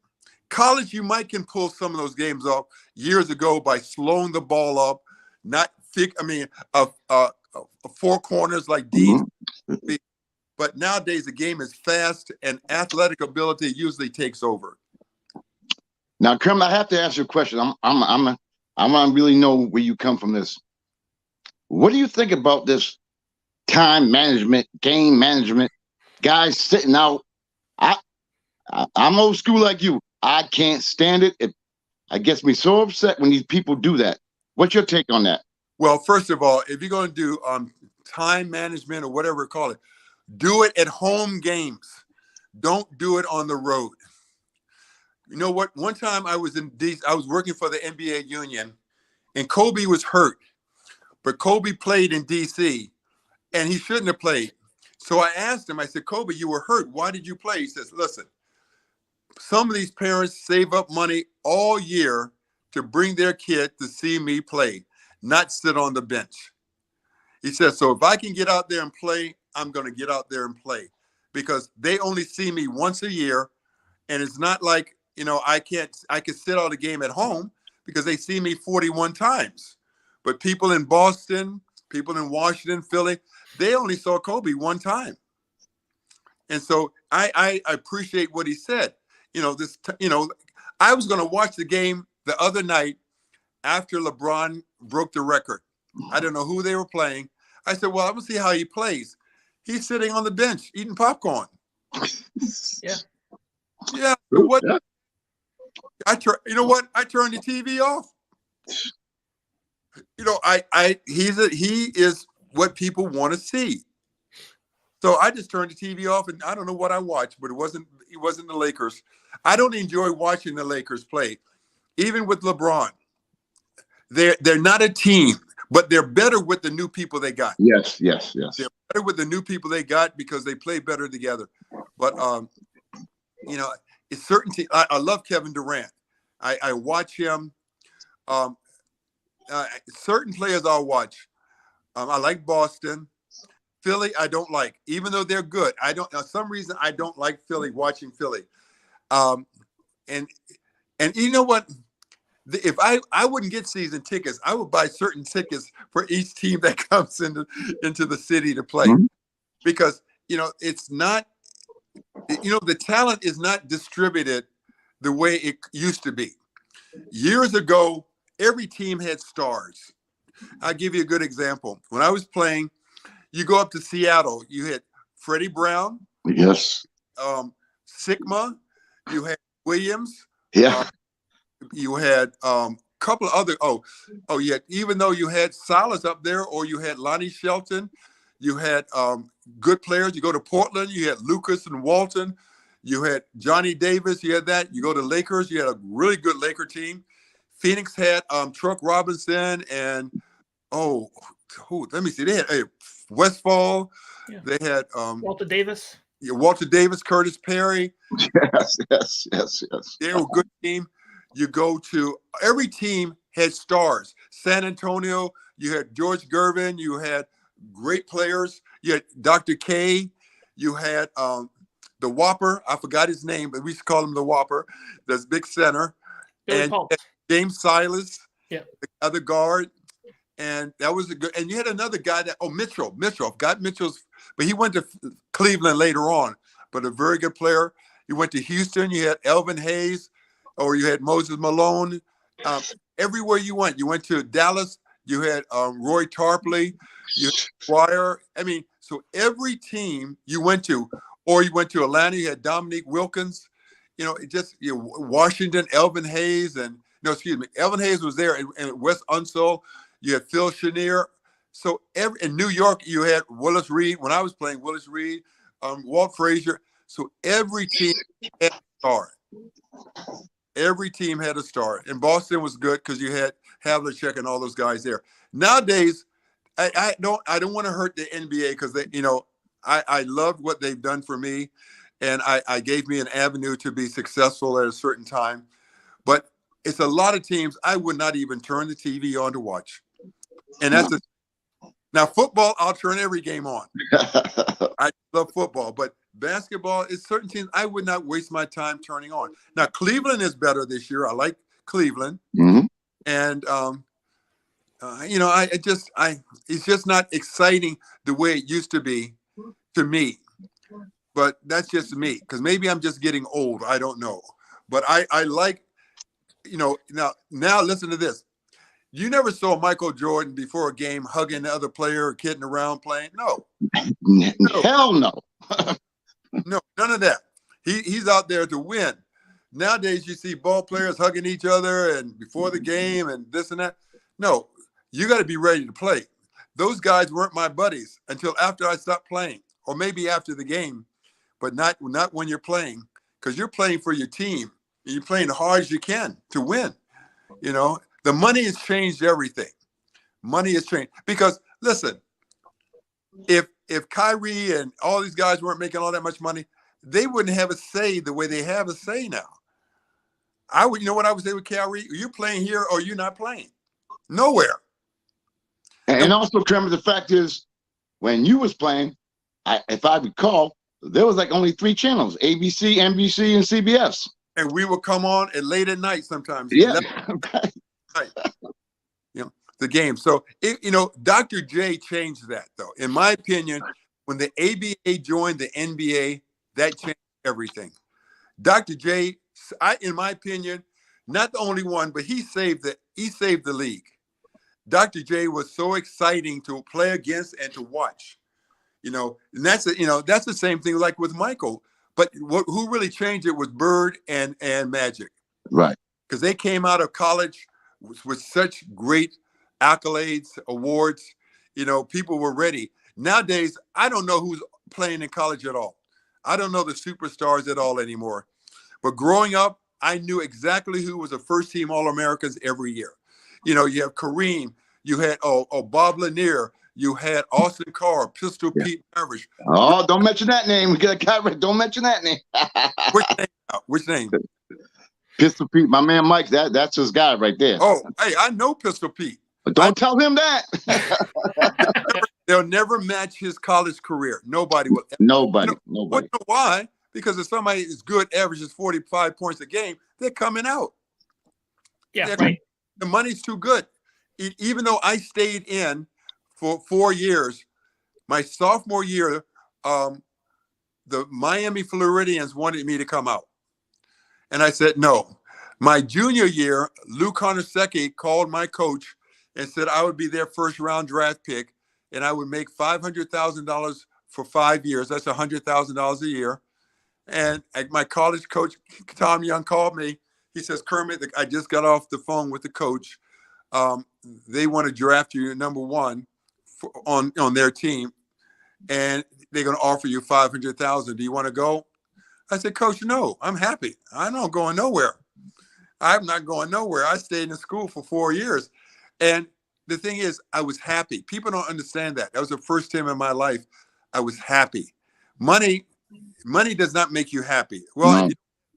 college, you might can pull some of those games off years ago by slowing the ball up, not thick. I mean, 4 corners like these. Mm-hmm. But nowadays the game is fast, and athletic ability usually takes over. Now, Kermit, I have to ask you a question. I want to really know where you come from this. What do you think about this time management, game management, guys sitting out? I'm old school like you. I can't stand it. It gets me so upset when these people do that. What's your take on that? Well, first of all, if you're going to do time management or whatever you call it, do it at home games. Don't do it on the road. You know what? One time I was I was working for the NBA union, and Kobe was hurt. But Kobe played in D.C., and he shouldn't have played. So I asked him, I said, Kobe, you were hurt. Why did you play? He says, listen, some of these parents save up money all year to bring their kid to see me play, not sit on the bench. He says, so if I can get out there and play, I'm going to get out there and play. because they only see me once a year, and it's not like, I could sit out a game at home because they see me 41 times. But people in Boston, people in Washington, Philly, they only saw Kobe one time. And so I appreciate what he said. I was going to watch the game the other night after LeBron broke the record. I don't know who they were playing. I said, well, I'm going to see how he plays. He's sitting on the bench eating popcorn. Yeah. Yeah. What? I turned the TV off. He is what people want to see. So I just turned the TV off, and I don't know what I watched, but it wasn't the Lakers. I don't enjoy watching the Lakers play, even with LeBron. They're not a team, but they're better with the new people they got. Yes. They're better with the new people they got because they play better together. But it's certain teams. I love Kevin Durant. I watch him. Certain players I'll watch. I like Boston. Philly, I don't like, even though they're good. For some reason, I don't like Philly, watching Philly. And you know what? If I wouldn't get season tickets, I would buy certain tickets for each team that comes into the city to play. Mm-hmm. Because, it's not, the talent is not distributed the way it used to be. Years ago, every team had stars. I'll give you a good example. When I was playing, you go up to Seattle, you had Freddie Brown. Yes. Sigma. You had Williams. Yeah. You had a couple of other. Yeah. Even though you had Silas up there, or you had Lonnie Shelton, you had good players. You go to Portland, you had Lucas and Walton. You had Johnny Davis. You had that. You go to Lakers, you had a really good Laker team. Phoenix had Truck Robinson and let me see. They had Westfall. Yeah. They had Walter Davis. Yeah, Walter Davis, Curtis Perry. Yes. They were a good team. You go to every team had stars. San Antonio, you had George Gervin. You had great players. You had Dr. K. You had the Whopper. I forgot his name, but we used to call him the Whopper. That's big center. Billy Paul. James Silas. Yeah. The other guard. And that was a good, and you had another guy Mitchell, got Mitchell's, but he went to Cleveland later on, but a very good player. You went to Houston, you had Elvin Hayes, or you had Moses Malone. Everywhere you went to Dallas, you had Roy Tarpley, you had Squire. So every team you went to, or you went to Atlanta, you had Dominique Wilkins, Washington, Elvin Hayes, Elvin Hayes was there, and Wes Unseld. You had Phil Chenier. So in New York, you had Willis Reed. When I was playing, Willis Reed, Walt Frazier. So every team had a star. Every team had a star. And Boston was good because you had Havlicek and all those guys there. Nowadays, I don't want to hurt the NBA because I love what they've done for me, and I gave me an avenue to be successful at a certain time. But it's a lot of teams I would not even turn the TV on to watch. And now football, I'll turn every game on. I love football, but basketball is certain teams I would not waste my time turning on. Now Cleveland is better this year. I like Cleveland, mm-hmm. And it's just not exciting the way it used to be to me. But that's just me, because maybe I'm just getting old. I don't know, but I like, now listen to this. You never saw Michael Jordan before a game hugging the other player or kidding around playing. No. Hell no. No, none of that. He's out there to win. Nowadays, you see ball players hugging each other and before the game and this and that. No, you got to be ready to play. Those guys weren't my buddies until after I stopped playing, or maybe after the game, but not when you're playing, because you're playing for your team. You're playing as hard as you can to win. The money has changed everything. Money has changed because, listen, if Kyrie and all these guys weren't making all that much money, they wouldn't have a say the way they have a say now. I would, what I would say with Kyrie, are you playing here or you're not playing? Nowhere. And also, Kermit, the fact is, when you was playing, if I recall, there was like only 3 channels: ABC, NBC, and CBS. And we would come on at late at night sometimes. Yeah. Night, the game. So, Dr. J changed that, though. In my opinion, when the ABA joined the NBA, that changed everything. Dr. J, in my opinion, not the only one, but he saved the league. Dr. J was so exciting to play against and to watch. And that's the same thing like with Michael. But who really changed it was Bird and Magic. Right. Because they came out of college with such great accolades, awards. People were ready. Nowadays, I don't know who's playing in college at all. I don't know the superstars at all anymore. But growing up, I knew exactly who was the first team All-Americans every year. You have Kareem, you had Bob Lanier, you had Austin Carr, Pistol Pete Maravich. Oh, don't mention that name. Don't mention that name. Which name? Pistol Pete, my man Mike. That's his guy right there. Oh, hey, I know Pistol Pete. But don't tell him that. They'll never match his college career. Nobody will. Nobody. Why? Because if somebody is good, averages 45 points a game, they're coming out. Yeah, right. The money's too good. Even though I stayed in for 4 years, my sophomore year, the Miami Floridians wanted me to come out. And I said no. My junior year, Lou Conasecki called my coach and said I would be their first-round draft pick, and I would make $500,000 for 5 years. That's $100,000 a year. And my college coach, Tom Young, called me. He says, Kermit, I just got off the phone with the coach. They want to draft you number 1 on their team, and they're going to offer you $500,000. Do you want to go? I said, Coach, no, I'm happy. I'm not going nowhere. I'm not going nowhere. I stayed in school for 4 years. And the thing is, I was happy. People don't understand that. That was the first time in my life I was happy. Money does not make you happy. Well, no.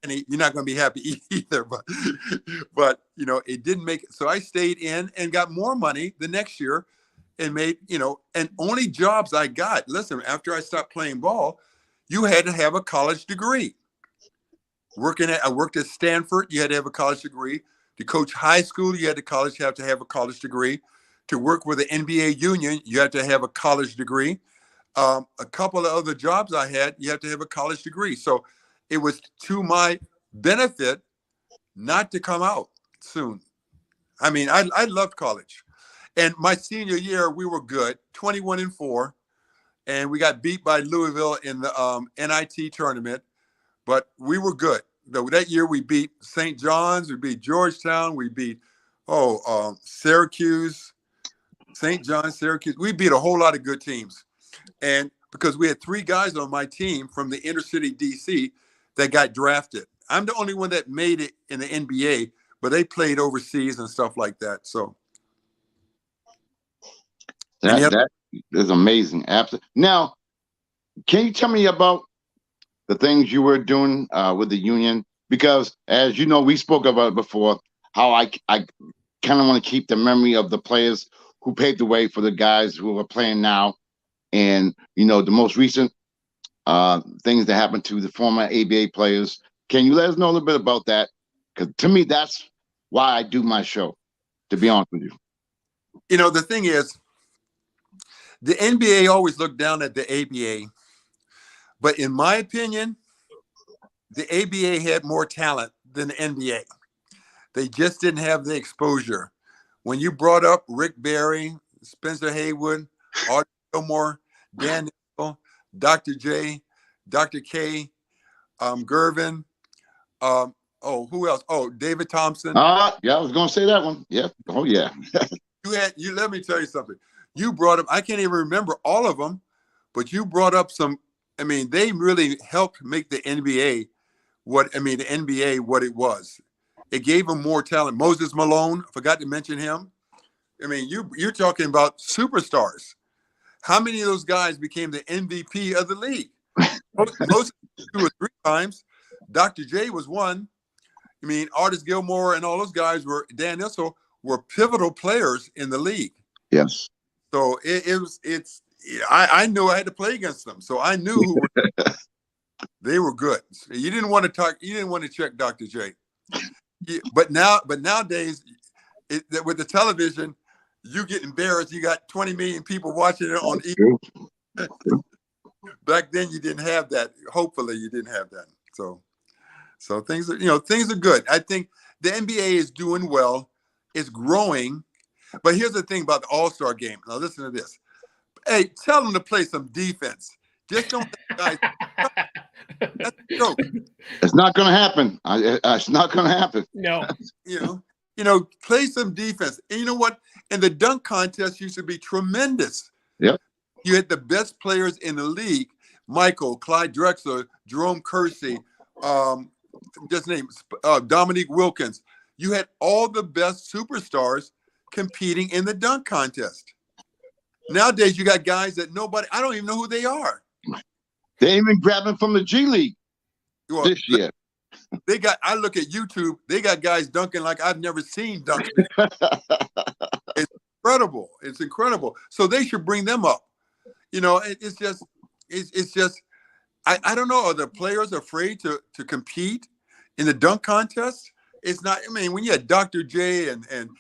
You're not going to be happy either. But it didn't make it. So I stayed in and got more money the next year and made, and only jobs I got. Listen, after I stopped playing ball, you had to have a college degree. I worked at Stanford. You had to have a college degree. To coach high school, you had to have a college degree. To work with the NBA union, you had to have a college degree. A couple of other jobs I had, you had to have a college degree. So it was to my benefit not to come out soon. I mean, I loved college. And my senior year, we were good, 21-4. And we got beat by Louisville in the NIT tournament. But we were good. That year, we beat St. John's. We beat Georgetown. We beat, Syracuse, St. John's, Syracuse. We beat a whole lot of good teams. And because we had 3 guys on my team from the inner city D.C. that got drafted. I'm the only one that made it in the NBA, but they played overseas and stuff like that. So that is amazing. Absolutely. Now, can you tell me about the things you were doing with the union? Because as you know, we spoke about it before, how I kind of want to keep the memory of the players who paved the way for the guys who are playing now. And, the most recent things that happened to the former ABA players. Can you let us know a little bit about that? Because to me, that's why I do my show, to be honest with you. The thing is, the NBA always looked down at the ABA. But in my opinion, the ABA had more talent than the NBA. They just didn't have the exposure. When you brought up Rick Barry, Spencer Haywood, Art Gilmore, Dan Nichol, Dr. J, Dr. K, Gervin, who else? Oh, David Thompson. Yeah, I was going to say that one. Yeah. Oh, yeah. You let me tell you something. You brought up, I can't even remember all of them, but you brought up some. I mean, they really helped make the NBA what it was. It gave them more talent. Moses Malone, forgot to mention him. I mean, you're talking about superstars. How many of those guys became the MVP of the league? Most 2 or 3 times. Dr. J was one. I mean, Artis Gilmore and all those guys Dan Issel were pivotal players in the league. Yes. So I knew I had to play against them. So I knew who were. They were good. You didn't want to talk. You didn't want to check Dr. J. But nowadays, with the television, you get embarrassed. You got 20 million people watching it on. Back then, you didn't have that. Hopefully, you didn't have that. So things are good. I think the NBA is doing well. It's growing. But here's the thing about the All-Star game. Now listen to this. Hey, tell them to play some defense. Just don't let guys. That's a joke. It's not going to happen. It's not going to happen. No. Play some defense. And you know what? And the dunk contest used to be tremendous. Yep. You had the best players in the league: Michael, Clyde Drexler, Jerome Kersey, Dominique Wilkins. You had all the best superstars competing in the dunk contest. Nowadays, you got guys that I don't even know who they are. They ain't even grabbing from the G League this year. I look at YouTube, they got guys dunking like I've never seen dunking. It's incredible. It's incredible. So they should bring them up. It's just, I don't know. Are the players afraid to compete in the dunk contest? It's not. I mean, when you had Dr. J and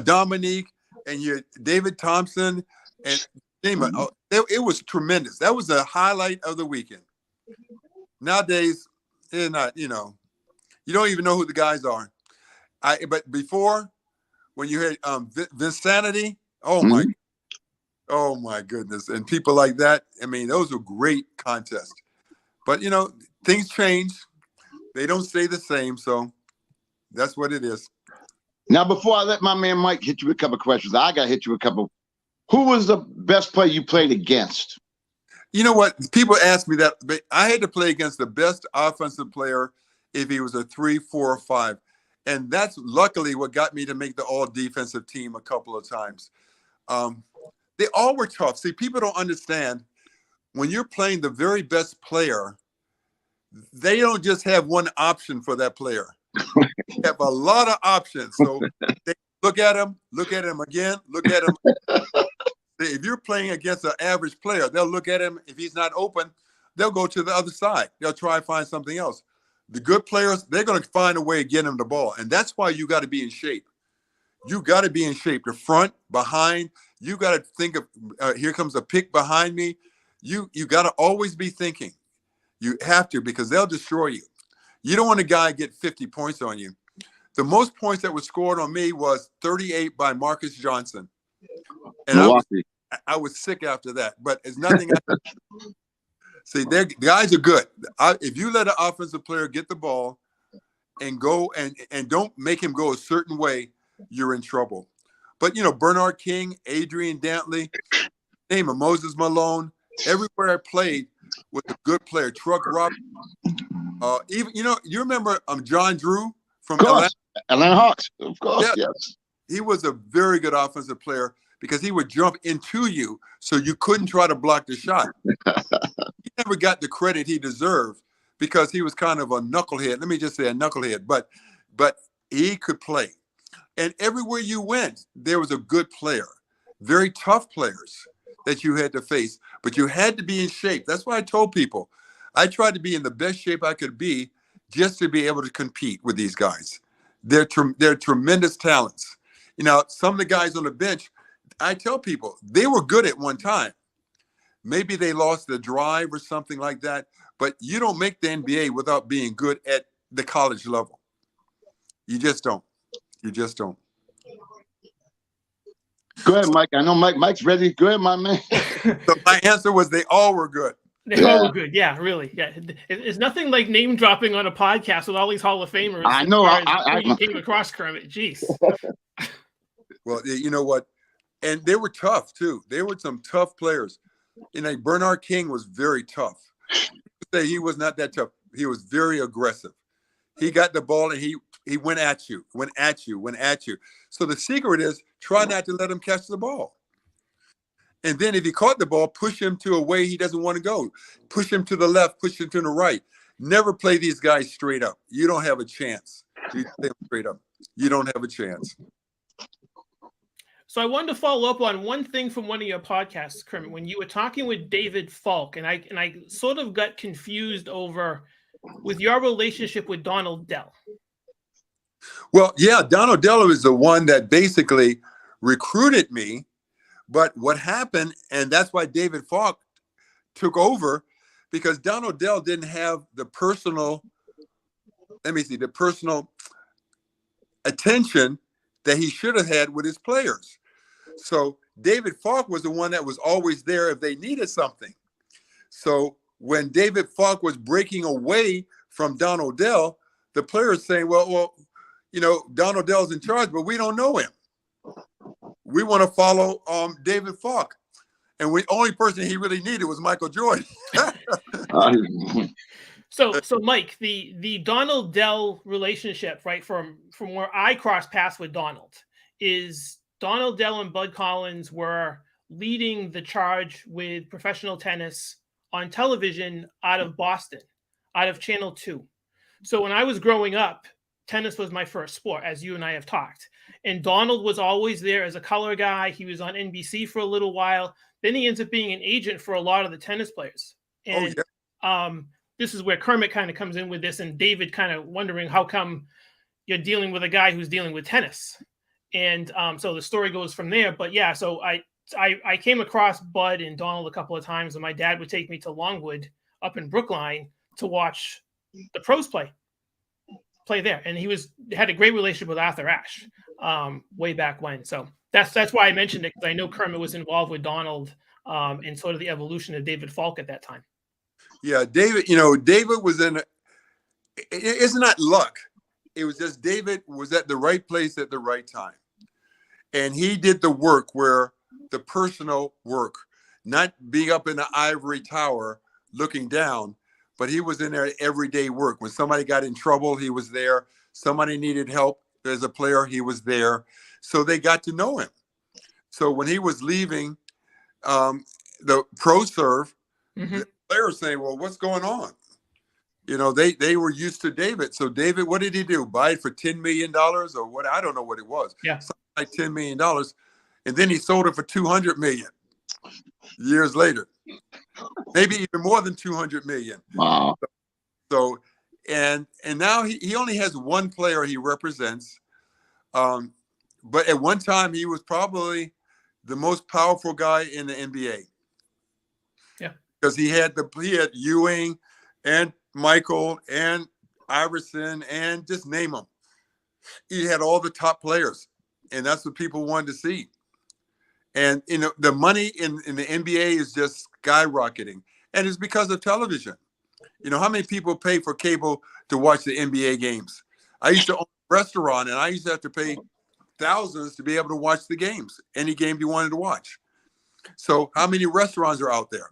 Dominique and you had David Thompson and it was tremendous. That was the highlight of the weekend. Nowadays, they're not. You don't even know who the guys are. But before, when you had Vinsanity, oh my goodness, and people like that. I mean, those were great contests. But things change. They don't stay the same, so that's what it is. Now, before I let my man Mike hit you with a couple of questions, I got to hit you with a couple. Who was the best player you played against? You know what? People ask me that, but I had to play against the best offensive player if he was a 3, 4, or 5. And that's luckily what got me to make the all-defensive team a couple of times. They all were tough. See, people don't understand when you're playing the very best player, they don't just have one option for that player. They have a lot of options. So they look at him again, look at him. If you're playing against an average player, they'll look at him. If he's not open, they'll go to the other side. They'll try and find something else. The good players, they're going to find a way to get him the ball. And that's why you got to be in shape. You got to be in shape. The front, behind, you got to think of, here comes a pick behind me. You got to always be thinking. You have to, because they'll destroy you. You don't want a guy get 50 points on you. The most points that was scored on me was 38 by Marcus Johnson. And I was sick after that, but it's nothing. See, the guys are good. If you let an offensive player get the ball and go and don't make him go a certain way, you're in trouble. But, Bernard King, Adrian Dantley, name of Moses Malone, everywhere I played was a good player. Truck Rob. Even, you remember John Drew from Atlanta Hawks, of course, yeah. Yes. He was a very good offensive player because he would jump into you so you couldn't try to block the shot. He never got the credit he deserved because he was kind of a knucklehead. Let me just say a knucklehead, but he could play. And everywhere you went, there was a good player, very tough players that you had to face, but you had to be in shape. That's why I told people I tried to be in the best shape I could be just to be able to compete with these guys. They're tremendous talents. Some of the guys on the bench, I tell people they were good at one time. Maybe they lost the drive or something like that, but you don't make the NBA without being good at the college level. You just don't. Go ahead, Mike. I know Mike's ready. Go ahead, my man. So my answer was they all were good. They all were good. Yeah, really. Yeah, it's nothing like name dropping on a podcast with all these Hall of Famers. I know. You came across Kermit. Jeez. Well, you know what? And they were tough too. They were some tough players. Bernard King was very tough. He was not that tough. He was very aggressive. He got the ball and he went at you. So the secret is try not to let him catch the ball. And then if he caught the ball, push him to a way he doesn't want to go. Push him to the left, push him to the right. Never play these guys straight up. You don't have a chance. You play them straight up. You don't have a chance. So I wanted to follow up on one thing from one of your podcasts, Kermit, when you were talking with David Falk, and I sort of got confused over with your relationship with Donald Dell. Well, yeah, Donald Dell is the one that basically recruited me. But what happened, and that's why David Falk took over, because Donald Dell didn't have the personal attention that he should have had with his players. So David Falk was the one that was always there if they needed something. So when David Falk was breaking away from Donald Dell, the players saying, well, Donald Dell's in charge, but we don't know him. We want to follow David Falk. And the only person he really needed was Michael Jordan. So Mike, the Donald Dell relationship, right, from where I crossed paths with Donald, is Donald Dell and Bud Collins were leading the charge with professional tennis on television out of Boston, out of Channel 2. So when I was growing up, tennis was my first sport, as you and I have talked. And Donald was always there as a color guy. He was on NBC for a little while. Then he ends up being an agent for a lot of the tennis players. And this is where Kermit kind of comes in with this, and David kind of wondering how come you're dealing with a guy who's dealing with tennis. And so the story goes from there. But yeah, so I came across Bud and Donald a couple of times, and my dad would take me to Longwood up in Brookline to watch the pros play there. And he had a great relationship with Arthur Ashe way back when. So that's why I mentioned it, because I know Kermit was involved with Donald and sort of the evolution of David Falk at that time. Yeah, David was it's not luck. It was just David was at the right place at the right time. And he did the work where the personal work, not being up in the ivory tower looking down, but he was in there everyday work. When somebody got in trouble, he was there. Somebody needed help as a player, he was there. So they got to know him. So when he was leaving the pro serve, the players saying, well, what's going on? They were used to David. So David, what did he do? Buy it for $10 million or what? I don't know what it was. Yeah. Something like $10 million. And then he sold it for $200 million years later. Maybe even more than $200 million. Wow. So, and now he only has one player he represents. But at one time he was probably the most powerful guy in the NBA. Yeah. Because he had Ewing and Michael and Iverson and just name them. He had all the top players, and that's what people wanted to see. And the money in the NBA is just skyrocketing, and it's because of television. How many people pay for cable to watch the NBA games? I used to own a restaurant, and I used to have to pay thousands to be able to watch the games, any game you wanted to watch. So how many restaurants are out there?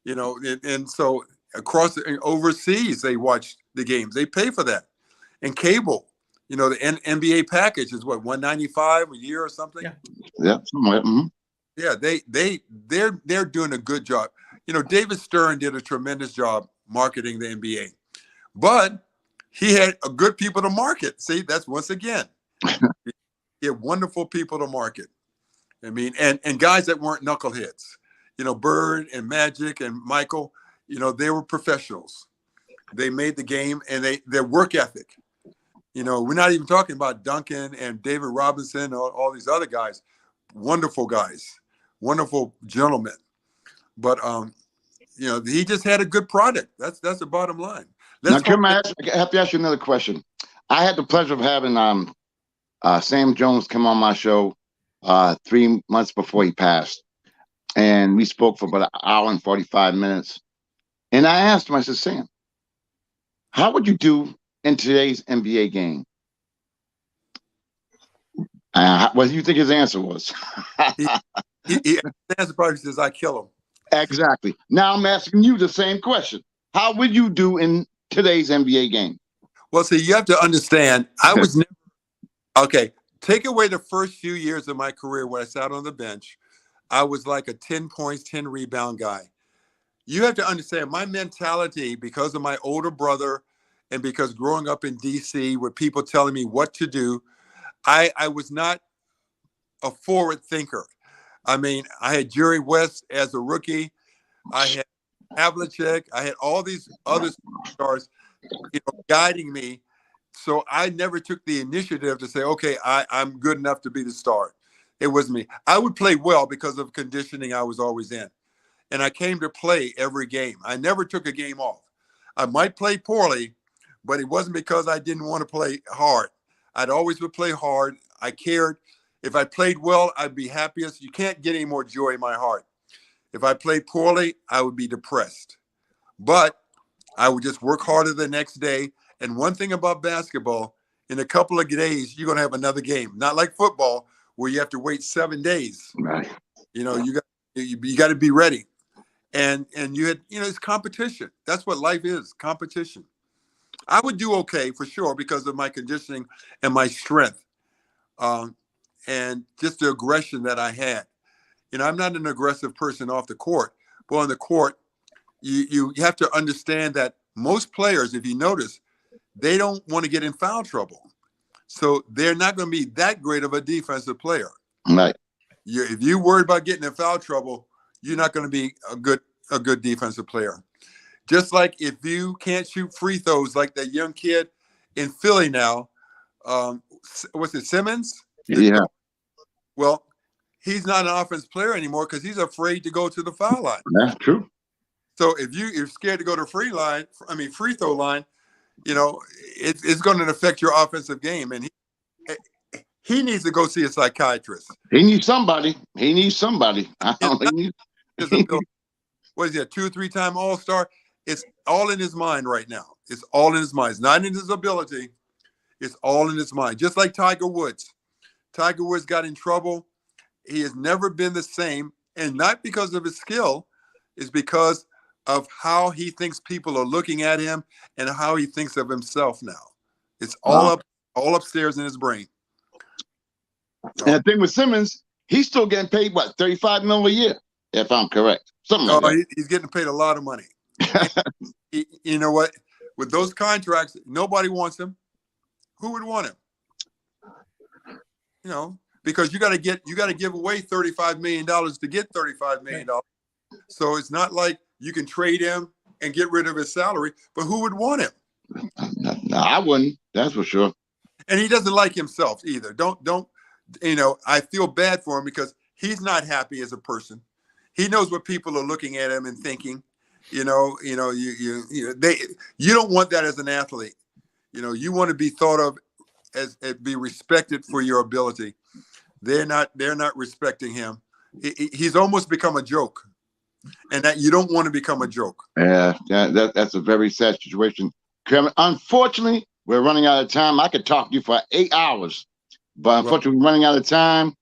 And so across overseas, they watch the games. They pay for that. And cable, the NBA package is what, $195 a year or something? Yeah. Mm-hmm. Yeah, they're doing a good job. David Stern did a tremendous job marketing the NBA, but he had good people to market. See, that's once again, he had wonderful people to market. I mean, and guys that weren't knuckleheads. Bird and Magic and Michael, they were professionals. They made the game, and their work ethic. We're not even talking about Duncan and David Robinson or all these other guys. Wonderful guys, wonderful gentlemen. But he just had a good product. That's the bottom line. Now, I have to ask you another question. I had the pleasure of having Sam Jones come on my show 3 months before he passed. And we spoke for about an hour and 45 minutes. And I asked him, I said, Sam, how would you do in today's NBA game? What do you think his answer was? His answer probably says, I kill him. Exactly. Now I'm asking you the same question. How would you do in today's NBA game? Well, see, you have to understand, I was never, okay, take away the first few years of my career when I sat on the bench. I was like a 10 points, 10 rebound guy. You have to understand my mentality, because of my older brother and because growing up in DC with people telling me what to do, I was not a forward thinker. I mean, I had Jerry West as a rookie. I had Havlicek. I had all these other stars, guiding me. So I never took the initiative to say, okay, I'm good enough to be the star. It was me. I would play well because of conditioning I was always in. And I came to play every game. I never took a game off. I might play poorly, but it wasn't because I didn't want to play hard. I'd always would play hard. I cared. If I played well, I'd be happiest. You can't get any more joy in my heart. If I played poorly, I would be depressed. But I would just work harder the next day. And one thing about basketball, in a couple of days, you're going to have another game. Not like football, where you have to wait 7 days. Right. You got to be ready. And you had, it's competition. That's what life is, competition. I would do okay for sure because of my conditioning and my strength, and just the aggression that I had. I'm not an aggressive person off the court, but on the court, you have to understand that most players, if you notice, they don't want to get in foul trouble. So they're not going to be that great of a defensive player. Right. If you're worried about getting in foul trouble, you're not going to be a good defensive player. Just like if you can't shoot free throws like that young kid in Philly now, what's it, Simmons? Yeah. Well, he's not an offense player anymore because he's afraid to go to the foul line. That's true. So if you're scared to go to free throw line, it's going to affect your offensive game. And he needs to go see a psychiatrist. He needs somebody. What is he, a 2 or 3 time All-Star? It's all in his mind right now. It's all in his mind. It's not in his ability. It's all in his mind. Just like Tiger Woods. Tiger Woods got in trouble. He has never been the same. And not because of his skill. It's because of how he thinks people are looking at him and how he thinks of himself now. It's all upstairs in his brain. And the thing with Simmons, he's still getting paid, what, $35 million a year, if I'm correct. Something like that. He's getting paid a lot of money. You know what? With those contracts, nobody wants him. Who would want him? Because you got to give away $35 million to get $35 million. So it's not like you can trade him and get rid of his salary, but who would want him? No, I wouldn't. That's for sure. And he doesn't like himself either. Don't. I feel bad for him because he's not happy as a person. He knows what people are looking at him and thinking. You don't want that as an athlete. You want to be thought of as be respected for your ability. They're not respecting him. He's almost become a joke, and that you don't want to become a joke. Yeah, that's a very sad situation. Kermit, unfortunately, we're running out of time. I could talk to you for 8 hours, but unfortunately, we're running out of time.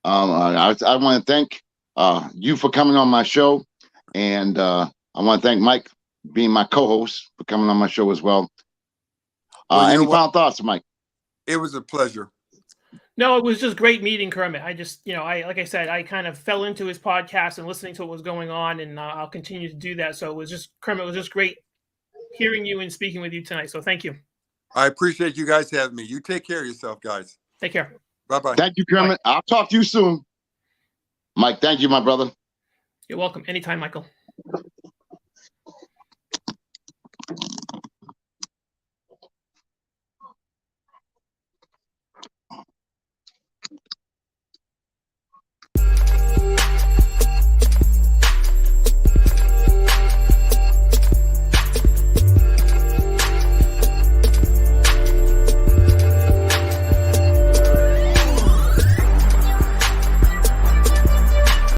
I want to thank you for coming on my show, and I want to thank Mike being my co-host for coming on my show as well. Any final thoughts, Mike? It was a pleasure. No, it was just great meeting Kermit. I just, like I said, I kind of fell into his podcast and listening to what was going on, and I'll continue to do that. So it was just, Kermit, it was just great hearing you and speaking with you tonight. So thank you. I appreciate you guys having me. You take care of yourself, guys. Take care. Bye-bye. Thank you, Kermit. Bye. I'll talk to you soon. Mike, thank you, my brother. You're welcome. Anytime, Michael.